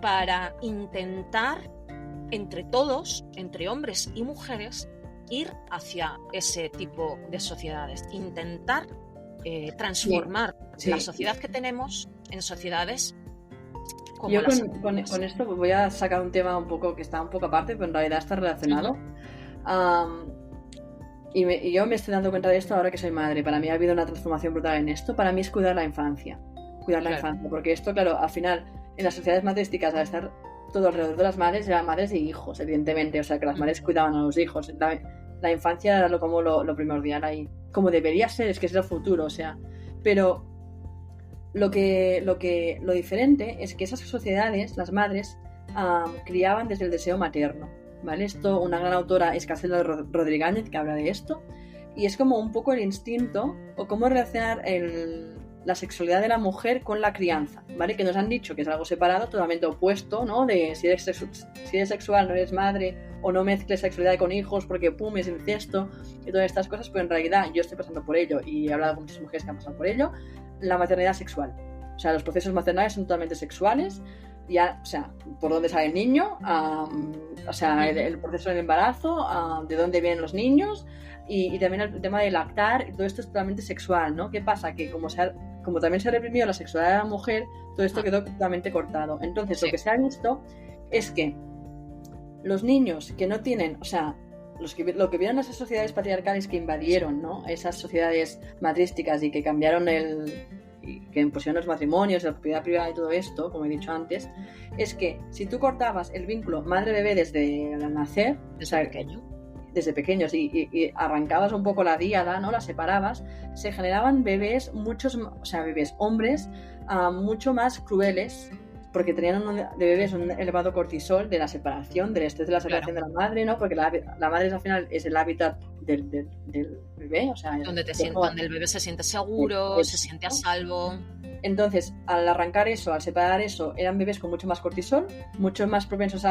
para intentar entre todos, entre hombres y mujeres, ir hacia ese tipo de sociedades, intentar transformar la sociedad que tenemos en sociedades. Yo con esto voy a sacar un tema un poco que está un poco aparte, pero en realidad está relacionado. Y yo me estoy dando cuenta de esto ahora que soy madre. Para mí ha habido una transformación brutal en esto. Para mí es cuidar la infancia. La infancia. Porque esto, claro, al final, en las sociedades matrísticas, al estar todo alrededor de las madres, eran madres y hijos, evidentemente. O sea, que las madres cuidaban a los hijos. La infancia era como lo primordial ahí. Como debería ser, es que es el futuro, o sea. Pero lo diferente es que esas sociedades, las madres, criaban desde el deseo materno, ¿vale? Esto, una gran autora es Castelo Rodríguez, que habla de esto, y es como un poco el instinto o cómo relacionar la sexualidad de la mujer con la crianza, ¿vale? Que nos han dicho que es algo separado, totalmente opuesto, ¿no? De si eres sexual, no eres madre, o no mezcles sexualidad con hijos porque pum, es incesto, y todas estas cosas, pero en realidad yo estoy pasando por ello, y he hablado con muchas mujeres que han pasado por ello. La maternidad sexual, o sea, los procesos maternales son totalmente sexuales, ya, o sea, por dónde sale el niño, o sea, el proceso del embarazo, de dónde vienen los niños, y también el tema de lactar, todo esto es totalmente sexual, ¿no? ¿Qué pasa? Que como también se ha reprimido la sexualidad de la mujer, todo esto quedó totalmente cortado. Entonces, lo que se ha visto es que los niños que no tienen, o sea, lo que vieron esas sociedades patriarcales que invadieron, ¿no? Esas sociedades matrísticas y que cambiaron y que impusieron los matrimonios, la propiedad privada y todo esto, como he dicho antes, es que si tú cortabas el vínculo madre-bebé desde el nacer, desde pequeños, y arrancabas un poco la díada, ¿no? La separabas, se generaban bebés, bebés hombres, mucho más crueles porque tenían de bebés un elevado cortisol de la separación, del estrés de la separación de la madre, ¿no? Porque la madre al final es el hábitat del bebé, o sea... Donde el bebé se siente seguro, se siente a salvo. Entonces, al arrancar eso, al separar eso, eran bebés con mucho más cortisol, mucho más propensos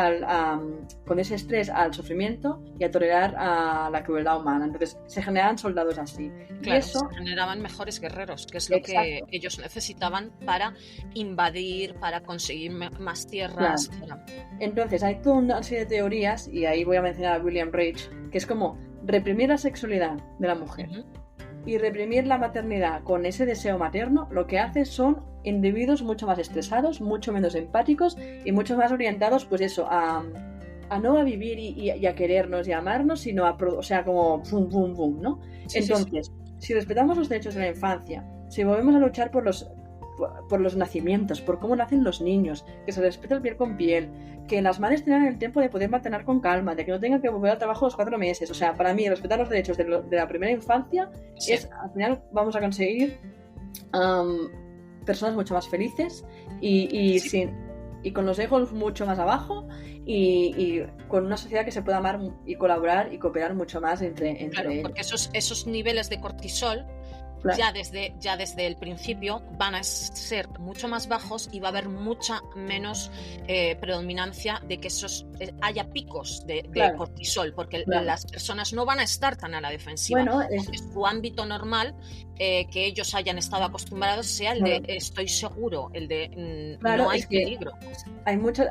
con ese estrés al sufrimiento y a tolerar a la crueldad humana. Entonces, se generaban soldados así. Claro, y eso, se generaban mejores guerreros, que es lo que ellos necesitaban para invadir, para conseguir más tierras. Claro. Entonces, hay toda una serie de teorías, y ahí voy a mencionar a William Reich, que es como reprimir la sexualidad de la mujer. Y reprimir la maternidad con ese deseo materno, lo que hace son individuos mucho más estresados, mucho menos empáticos y mucho más orientados, pues eso, a no a vivir y a querernos y a amarnos, sino o sea, como pum, pum, pum, ¿no? Sí, entonces, si respetamos los derechos de la infancia, si volvemos a luchar por los nacimientos, por cómo nacen los niños, que se respete el piel con piel, que las madres tengan el tiempo de poder maternar con calma, de que no tengan que volver al trabajo a los 4 meses. O sea, para mí, respetar los derechos de la primera infancia es, al final, vamos a conseguir personas mucho más felices y con los egos mucho más abajo y con una sociedad que se pueda amar y colaborar y cooperar mucho más entre claro, ellos. Porque esos niveles de cortisol ya desde el principio van a ser mucho más bajos y va a haber mucha menos predominancia de que haya picos de cortisol, porque las personas no van a estar tan a la defensiva. Bueno, su ámbito normal que ellos hayan estado acostumbrados sea el de estoy seguro, el de no hay peligro. Hay mucha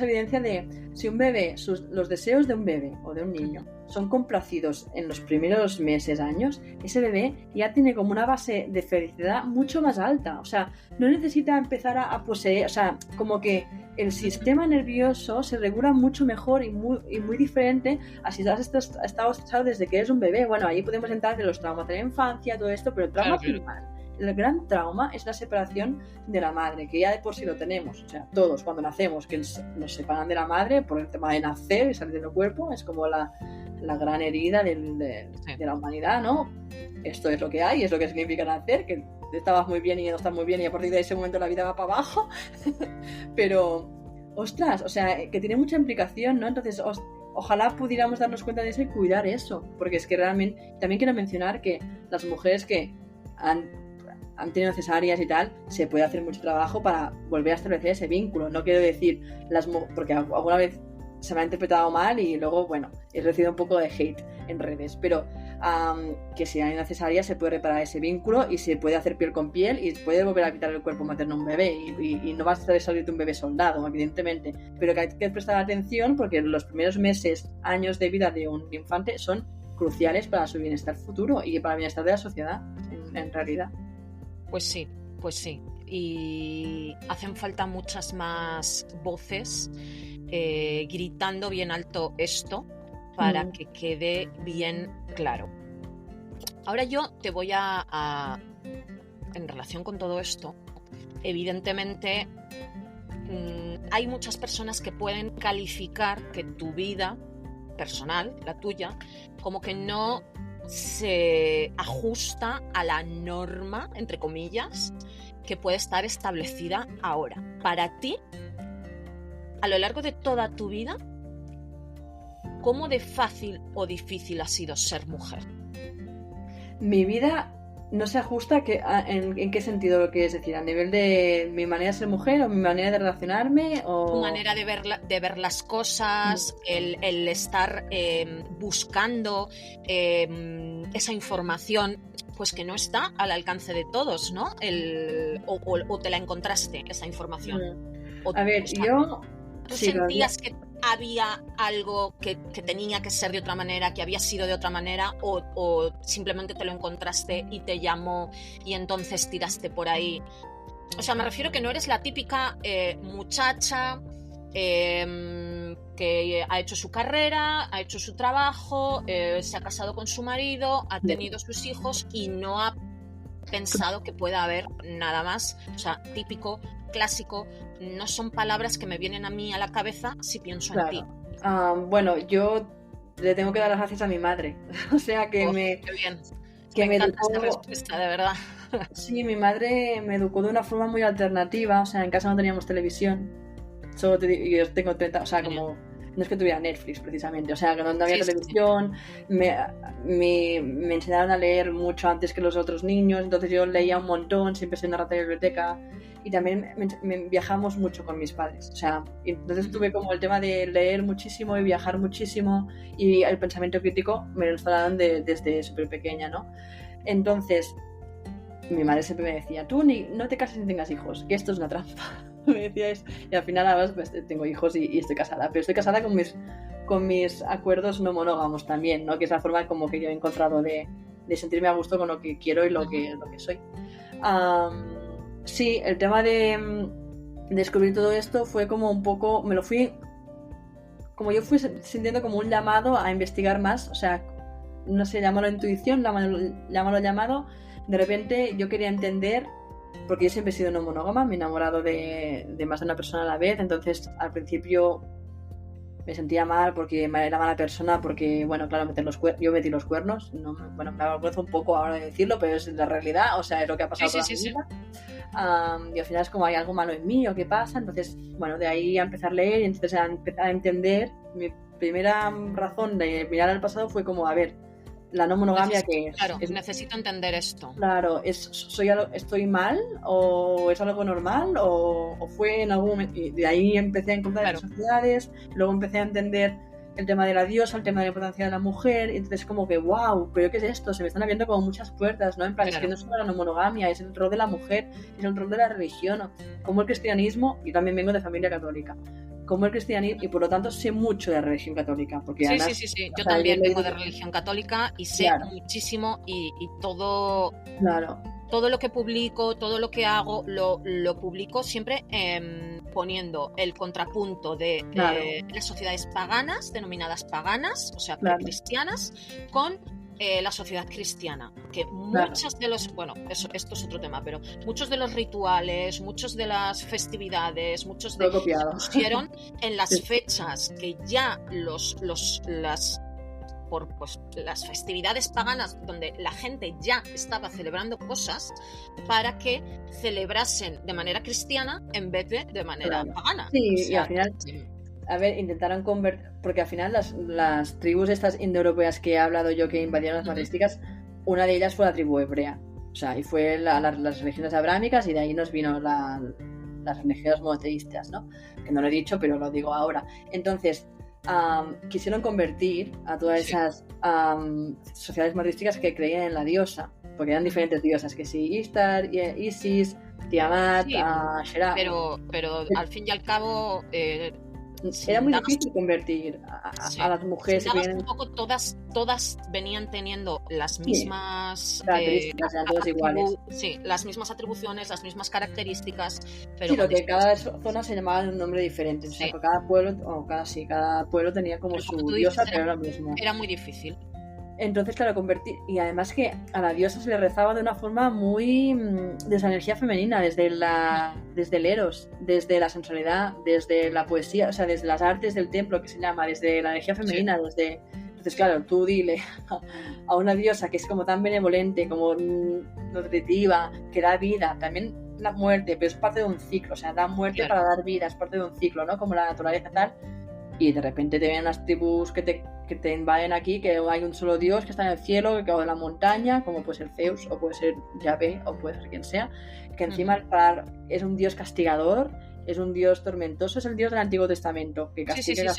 evidencia de si un bebé, los deseos de un bebé o de un niño son complacidos en los primeros meses, años, ese bebé ya tiene como una base de felicidad mucho más alta. O sea, no necesita empezar a poseer, o sea, como que el sistema nervioso se regula mucho mejor y muy diferente a si has estado estresado desde que eres un bebé. Bueno, ahí podemos entrar en los traumas de la infancia, todo esto, pero el trauma primal, el gran trauma es la separación de la madre, que ya de por sí lo tenemos. O sea, todos cuando nacemos, que nos separan de la madre por el tema de nacer y salir del cuerpo, es como la gran herida de la humanidad, ¿no? Esto es lo que hay, es lo que significa nacer, que estabas muy bien y ya no estás muy bien y a partir de ese momento la vida va para abajo. Pero, ostras, o sea, que tiene mucha implicación, ¿no? Entonces, ojalá pudiéramos darnos cuenta de eso y cuidar eso, porque es que realmente, también quiero mencionar que las mujeres que han tenido cesáreas y tal, se puede hacer mucho trabajo para volver a establecer ese vínculo. No quiero decir, porque alguna vez se me ha interpretado mal y luego, bueno, he recibido un poco de hate en redes, pero que si hay necesaria se puede reparar ese vínculo y se puede hacer piel con piel y puede volver a quitar el cuerpo materno a un bebé y no va a salir de un bebé soldado, evidentemente, pero que hay que prestar atención porque los primeros meses, años de vida de un infante son cruciales para su bienestar futuro y para el bienestar de la sociedad, en realidad. Pues sí. Y hacen falta muchas más voces gritando bien alto esto para que quede bien claro. Ahora yo te voy en relación con todo esto, evidentemente hay muchas personas que pueden calificar que tu vida personal, la tuya, como que no se ajusta a la norma, entre comillas, que puede estar establecida ahora. Para ti, a lo largo de toda tu vida, ¿cómo de fácil o difícil ha sido ser mujer? Mi vida no se ajusta ¿en qué sentido lo quieres decir? ¿A nivel de mi manera de ser mujer o mi manera de relacionarme? O... Tu manera de ver las cosas, el estar buscando esa información, pues que no está al alcance de todos, ¿no? O te la encontraste, esa información. A ver, yo... ¿Tú sentías que había algo que tenía que ser de otra manera, que había sido de otra manera, o simplemente te lo encontraste y te llamó y entonces tiraste por ahí? O sea, me refiero que no eres la típica muchacha que ha hecho su carrera, ha hecho su trabajo, se ha casado con su marido, ha tenido sus hijos y no ha pensado que pueda haber nada más. O sea, típico, clásico, no son palabras que me vienen a mí a la cabeza si pienso en ti. Bueno, yo le tengo que dar las gracias a mi madre. O sea, que que me encanta esta respuesta, de verdad. Sí, mi madre me educó de una forma muy alternativa, o sea, en casa no teníamos televisión, solo yo tengo 30, o sea, como no es que tuviera Netflix precisamente, o sea, que no había televisión, sí. Me enseñaron a leer mucho antes que los otros niños, entonces yo leía un montón, siempre soy una rata de biblioteca, y también viajamos mucho con mis padres, o sea, entonces tuve como el tema de leer muchísimo y viajar muchísimo, y el pensamiento crítico me lo instalaron desde súper pequeña, ¿no? Entonces mi madre siempre me decía, tú no te cases ni tengas hijos, que esto es una trampa. Me decía eso. Y al final ahora pues, tengo hijos y estoy casada, pero estoy casada con mis acuerdos no monógamos también, ¿no? Que es la forma como que yo he encontrado de sentirme a gusto con lo que quiero y lo que soy. Sí, el tema de descubrir todo esto fue como un poco, como yo fui sintiendo como un llamado a investigar más, o sea, no sé, llámalo intuición, llámalo llamado. De repente yo quería entender, porque yo siempre he sido no monógama, me he enamorado de más de una persona a la vez, entonces al me sentía mal porque era mala persona, porque, bueno, claro, yo metí los cuernos, no, bueno, me avergüenzo un poco ahora de decirlo, pero es la realidad, o sea, es lo que ha pasado toda mi vida. Y al final es como hay algo malo en mí o qué pasa, entonces, bueno, de ahí a empezar a leer y entonces a empezar a entender. Mi primera razón de mirar al pasado fue como, a ver, la no monogamia que es. Claro, necesito entender esto. Claro, ¿estoy mal? ¿O es algo normal? ¿O fue en algún momento? Y de ahí empecé a encontrar las sociedades, luego empecé a entender el tema de la diosa, el tema de la importancia de la mujer, y entonces como que, wow, ¿pero qué es esto? Se me están abriendo como muchas puertas, ¿no? En plan, es que no es solo la no monogamia, es el rol de la mujer, es el rol de la religión, ¿no? Como el cristianismo, y también vengo de familia católica, como el cristianismo, y por lo tanto sé mucho de religión católica. Porque además, sí. Yo también vengo de religión católica y sé muchísimo y todo... Claro. Todo lo que publico, todo lo que hago, lo publico siempre poniendo el contrapunto de las sociedades paganas, denominadas paganas, o sea, cristianas, con la sociedad cristiana, que muchas de los, bueno, esto es otro tema, pero muchos de los rituales, muchos de las festividades, muchos de los pusieron en las fechas que ya por pues, las festividades paganas donde la gente ya estaba celebrando cosas para que celebrasen de manera cristiana en vez de manera pagana. Sí, o sea, y al final, a ver, intentaron convertir, porque al final las tribus estas indoeuropeas que he hablado yo que invadieron las matrísticas, una de ellas fue la tribu hebrea, o sea, y fue las religiones abrámicas, y de ahí nos vino las religiones monoteístas, ¿no? Que no lo he dicho, pero lo digo ahora. Entonces, quisieron convertir a todas esas sociedades matrísticas que creían en la diosa, porque eran diferentes diosas, que sí, Ishtar, Isis, Tiamat, Shera. Pero al fin y al cabo era muy difícil convertir a las mujeres. Un poco todas venían teniendo las mismas características, eran todas iguales. Sí, las mismas atribuciones, las mismas características, pero sí, lo que cada zona se llamaba de un nombre diferente, o sea, que cada pueblo tenía como su diosa, pero era lo mismo. Era muy difícil. Entonces, claro, convertir, y además que a la diosa se le rezaba de una forma muy desde la energía femenina, desde el eros, desde la sensualidad, desde la poesía, o sea, desde las artes del templo, que se llama, desde la energía femenina, Entonces, claro, tú dile a una diosa que es como tan benevolente, como nutritiva, que da vida, también la muerte, pero es parte de un ciclo, o sea, da muerte para dar vida, es parte de un ciclo, ¿no? Como la naturaleza tal. Y de repente te vienen las tribus que te invaden aquí, que hay un solo dios que está en el cielo, que cae en la montaña, como puede ser Zeus, o puede ser Yahvé, o puede ser quien sea, que encima es un dios castigador, es un dios tormentoso, es el dios del Antiguo Testamento, que castiga.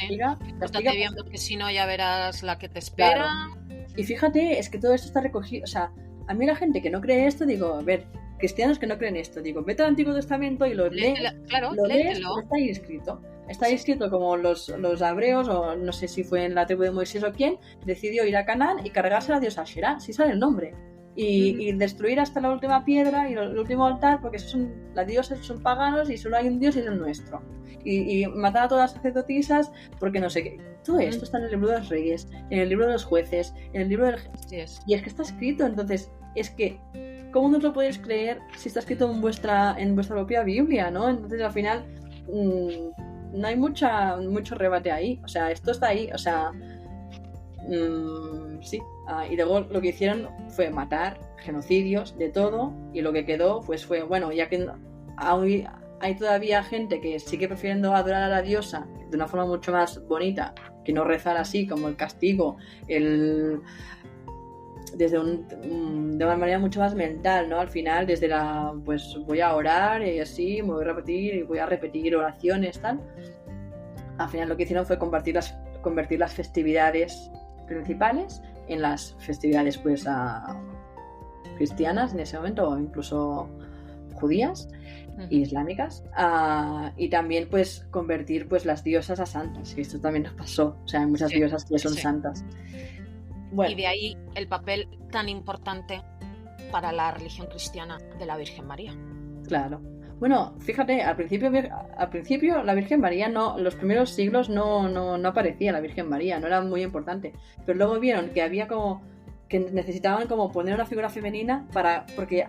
Castiga bien, porque si no ya verás la que te espera. Claro. Y fíjate, es que todo esto está recogido, o sea, a mí la gente que no cree esto, digo, a ver, cristianos que no creen esto, digo, vete al Antiguo Testamento y lo lees, está ahí escrito. Está escrito como los hebreos, o no sé si fue en la tribu de Moisés o quién, decidió ir a Canaán y cargarse a la diosa Asherá, si sale el nombre. Y destruir hasta la última piedra y el último altar, porque las diosas son paganos y solo hay un dios y es el nuestro. Y matar a todas las sacerdotisas, porque no sé qué. Todo esto está en el libro de los reyes, en el libro de los jueces, en el libro del... Y es que está escrito, entonces, es que, ¿cómo no lo podéis creer si está escrito en vuestra propia Biblia, ¿no? Entonces, al final... no hay mucho rebate ahí, o sea, esto está ahí, o sea, sí. Y luego lo que hicieron fue matar, genocidios, de todo, y lo que quedó pues fue, bueno, ya que hay todavía gente que sigue prefiriendo adorar a la diosa de una forma mucho más bonita, que no rezar así, como el castigo, de una manera mucho más mental, ¿no? Al final, desde pues voy a orar y así, me voy a repetir oraciones, tal. Al final lo que hicieron fue convertir las festividades principales en las festividades, pues, cristianas en ese momento, o incluso judías e islámicas, y también pues convertir pues las diosas a santas, y esto también nos pasó, o sea, hay muchas diosas que son santas. Bueno. Y de ahí el papel tan importante para la religión cristiana de la Virgen María. Claro. Bueno, fíjate, al principio la Virgen María en los primeros siglos no aparecía la Virgen María, no era muy importante, pero luego vieron que había que necesitaban como poner una figura femenina porque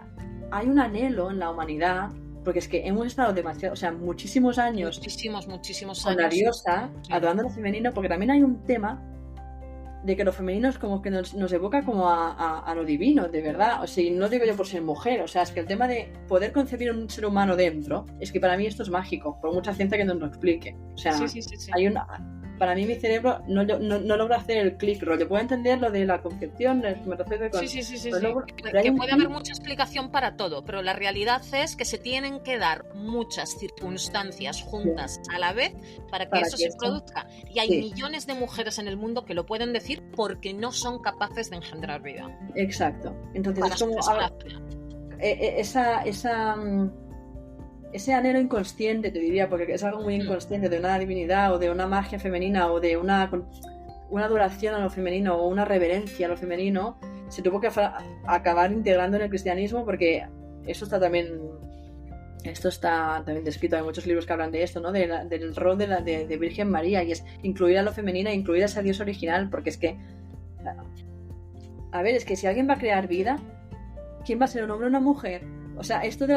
hay un anhelo en la humanidad, porque es que hemos estado muchísimos años con la diosa, adorando lo femenino, porque también hay un tema de que lo femenino es como que nos evoca como a lo divino, de verdad. O sea, no digo yo por ser mujer, o sea, es que el tema de poder concebir un ser humano dentro, es que para mí esto es mágico, por mucha ciencia que nos lo explique. O sea, hay para mí mi cerebro no logra hacer el clic, rollo. Puedo entender lo de la concepción, me refiero con... Que puede haber mucha explicación para todo, pero la realidad es que se tienen que dar muchas circunstancias juntas a la vez para que eso se produzca. Y hay millones de mujeres en el mundo que lo pueden decir porque no son capaces de engendrar vida. Exacto. Entonces es como... ese anhelo inconsciente, te diría, porque es algo muy inconsciente de una divinidad o de una magia femenina o de una adoración a lo femenino o una reverencia a lo femenino, se tuvo que acabar integrando en el cristianismo, porque esto está también descrito, hay muchos libros que hablan de esto, ¿no? Del rol de Virgen María, y es incluir a lo femenino e incluir a ese Dios original, porque es que, a ver, es que si alguien va a crear vida, ¿quién va a ser, un hombre o una mujer? O sea, esto de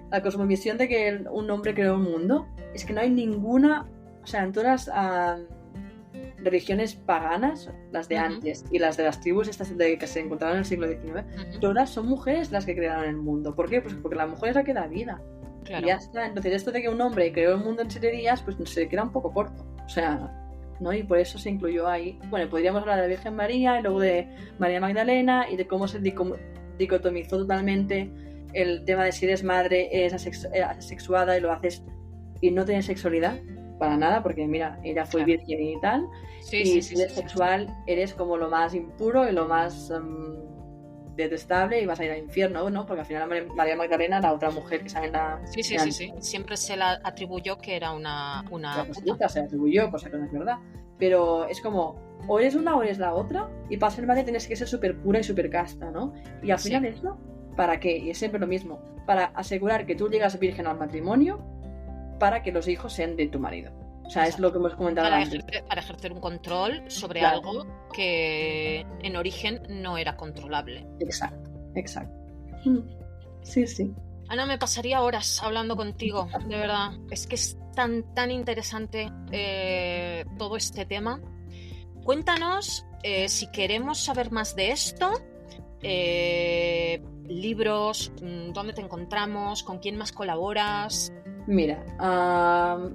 la cosmovisión de que un hombre creó un mundo, es que no hay ninguna, o sea, en todas las religiones paganas, las de antes y las de las tribus estas que se encontraron en el siglo XIX, todas son mujeres las que crearon el mundo. ¿Por qué? Pues porque la mujer es la que da vida. Claro. Y ya está. Entonces esto de que un hombre creó el mundo en 7 días, pues se queda un poco corto. O sea, ¿no? Y por eso se incluyó ahí. Bueno, podríamos hablar de la Virgen María y luego de María Magdalena y de cómo se dicotomizó totalmente el tema de si eres madre, eres asexuada y lo haces y no tienes sexualidad para nada, porque mira, ella fue virgen y tal, si eres sexual eres como lo más impuro y lo más detestable y vas a ir al infierno, ¿no? Porque al final María Magdalena, la otra mujer que sale en la... Sí. Siempre se la atribuyó que era una puta. Se la atribuyó, cosa que no es verdad. Pero es como, o eres una o eres la otra, y para ser madre tienes que ser súper pura y súper casta, ¿no? Y al final eso, ¿para qué? Y es siempre lo mismo, para asegurar que tú llegas virgen al matrimonio, para que los hijos sean de tu marido. O sea, es lo que hemos comentado antes. Para ejercer un control sobre algo que en origen no era controlable. Exacto. Sí. Ana, me pasaría horas hablando contigo, de verdad. Es que es tan interesante todo este tema. Cuéntanos, si queremos saber más de esto, libros, dónde te encontramos, con quién más colaboras. Mira,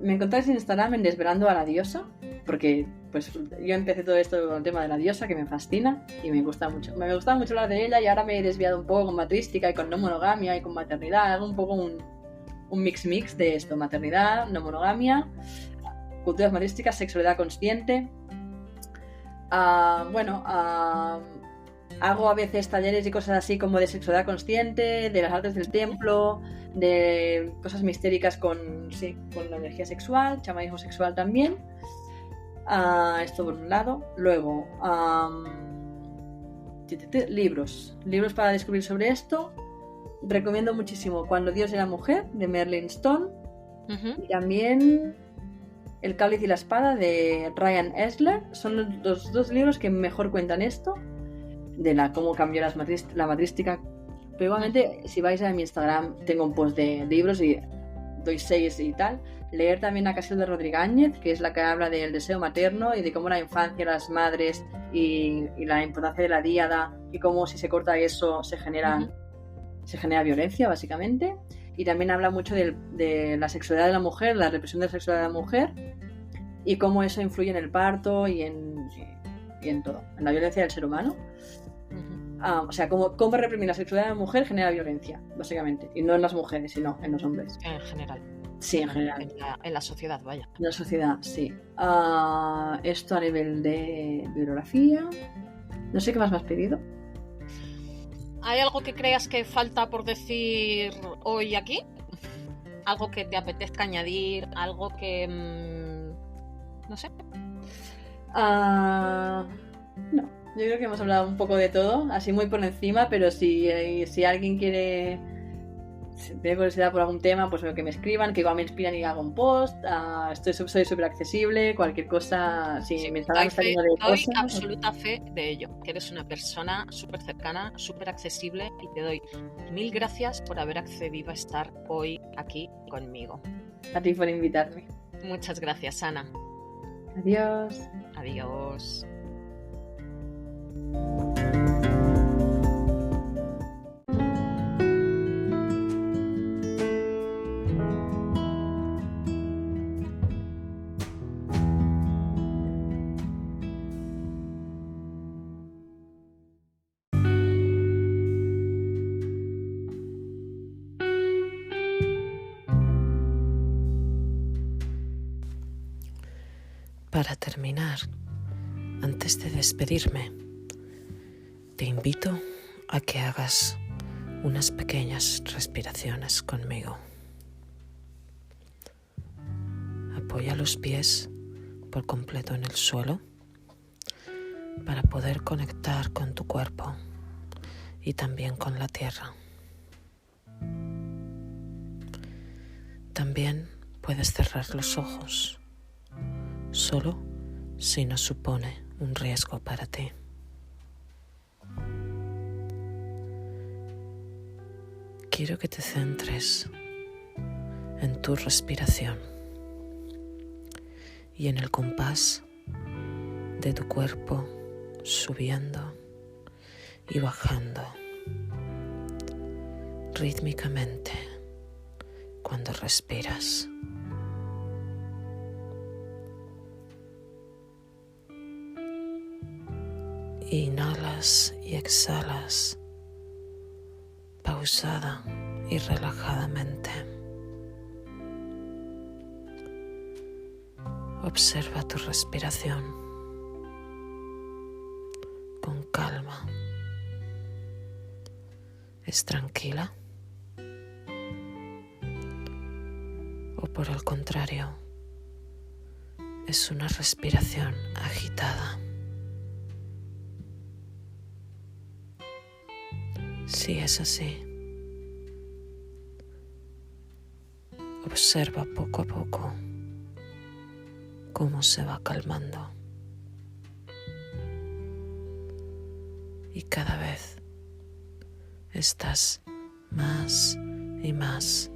me encontráis en Instagram en Desvelando a la Diosa, porque pues yo empecé todo esto con el tema de la diosa, que me fascina y me gusta mucho. Me gustaba mucho hablar de ella, y ahora me he desviado un poco con matrística y con no monogamia y con maternidad. Hago un poco un mix de esto: maternidad, no monogamia, culturas matrísticas, sexualidad consciente. Hago a veces talleres y cosas así como de sexualidad consciente, de las artes del templo, de cosas mistéricas con la energía sexual, chamanismo sexual también. Esto por un lado. Luego, libros para descubrir sobre esto. Recomiendo muchísimo Cuando Dios era mujer, de Merlin Stone. Y también El cáliz y la espada, de Ryan Esler. Son los dos libros que mejor cuentan esto, de cómo cambió la matrística. Pero igualmente, si vais a mi Instagram, tengo un post de libros y doy 6 y tal. Leer también a Casilda Rodríguez, que es la que habla del deseo materno y de cómo la infancia, las madres y la importancia de la díada y cómo si se corta eso se genera violencia, básicamente. Y también habla mucho de la sexualidad de la mujer, la represión de la sexualidad de la mujer y cómo eso influye en el parto y en todo, en la violencia del ser humano. O sea, cómo reprimir la sexualidad de la mujer genera violencia, básicamente. Y no en las mujeres, sino en los hombres. En general. Sí, en general. En la sociedad, vaya. En la sociedad, sí. Esto a nivel de bibliografía. No sé qué más me has pedido. ¿Hay algo que creas que falta por decir hoy aquí? ¿Algo que te apetezca añadir? ¿Algo que... no sé? No, yo creo que hemos hablado un poco de todo, así muy por encima, pero si alguien tiene curiosidad por algún tema, pues que me escriban, que igual me inspiran y hago un post. Soy súper accesible, cualquier cosa, si me está lleno de cosas. Doy absoluta fe de ello, que eres una persona súper cercana, súper accesible, y te doy 1000 gracias por haber accedido a estar hoy aquí conmigo. A ti por invitarme. Muchas gracias, Ana. Adiós. Adiós. Para terminar, antes de despedirme, te invito a que hagas unas pequeñas respiraciones conmigo. Apoya los pies por completo en el suelo para poder conectar con tu cuerpo y también con la tierra. También puedes cerrar los ojos, solo si no supone un riesgo para ti. Quiero que te centres en tu respiración y en el compás de tu cuerpo subiendo y bajando rítmicamente cuando respiras. Inhalas y exhalas pausada y relajadamente. Observa tu respiración con calma. ¿Es tranquila? ¿O por el contrario, es una respiración agitada? Si es así, observa poco a poco cómo se va calmando y cada vez estás más y más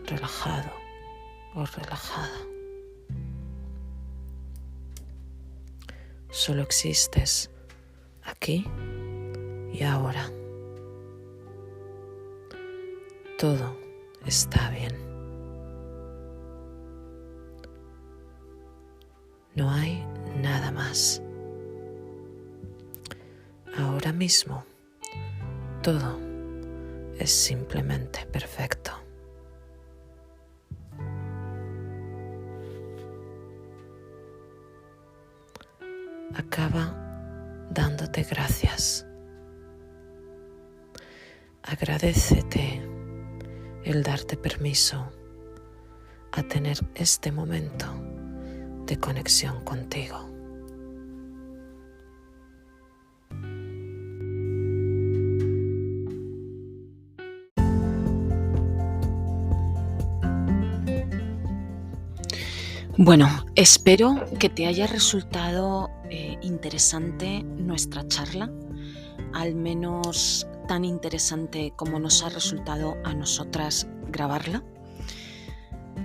relajado o relajada. Solo existes aquí y ahora. Todo está bien. No hay nada más. Ahora mismo, todo es simplemente perfecto. Acaba dándote gracias. Agradécete el darte permiso a tener este momento de conexión contigo. Bueno, espero que te haya resultado interesante nuestra charla, al menos tan interesante como nos ha resultado a nosotras grabarla.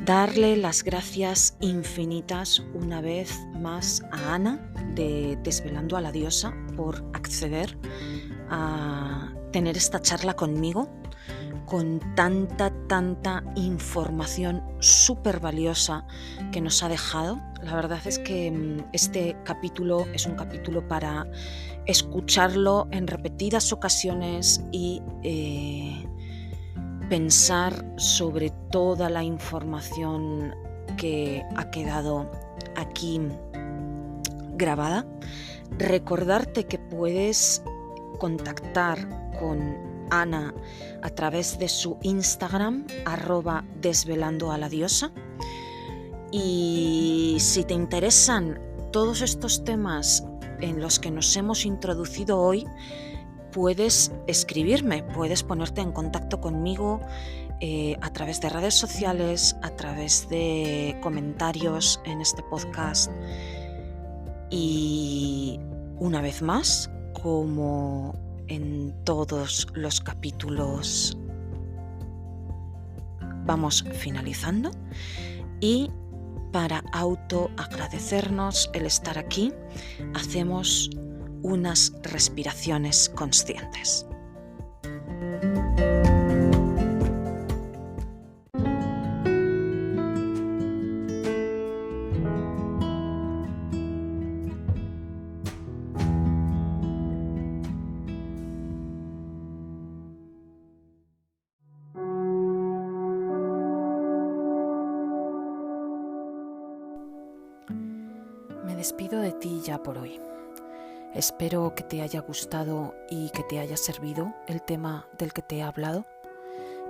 Darle las gracias infinitas una vez más a Ana de Desvelando a la Diosa por acceder a tener esta charla conmigo con tanta información súper valiosa que nos ha dejado. La verdad es que este capítulo es un capítulo para escucharlo en repetidas ocasiones y pensar sobre toda la información que ha quedado aquí grabada. Recordarte que puedes contactar con Ana a través de su Instagram @desvelandoaladiosa, y si te interesan todos estos temas en los que nos hemos introducido hoy, puedes escribirme, puedes ponerte en contacto conmigo a través de redes sociales, a través de comentarios en este podcast. Y una vez más, como en todos los capítulos, vamos finalizando, y para autoagradecernos el estar aquí, hacemos unas respiraciones conscientes. Me despido de ti ya por hoy. Espero que te haya gustado y que te haya servido el tema del que te he hablado,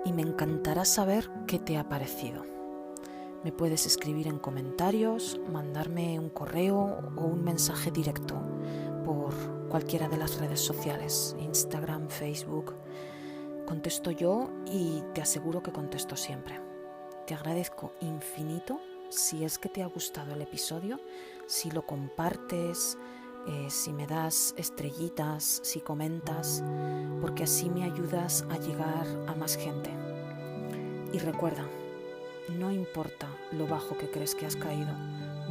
y me encantará saber qué te ha parecido. Me puedes escribir en comentarios, mandarme un correo o un mensaje directo por cualquiera de las redes sociales, Instagram, Facebook. Contesto yo y te aseguro que contesto siempre. Te agradezco infinito si es que te ha gustado el episodio, si lo compartes, si me das estrellitas, si comentas, porque así me ayudas a llegar a más gente. Y recuerda, no importa lo bajo que crees que has caído,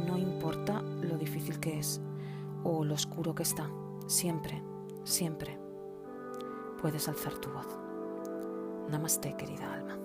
no importa lo difícil que es o lo oscuro que está, siempre puedes alzar tu voz. Namaste, querida alma.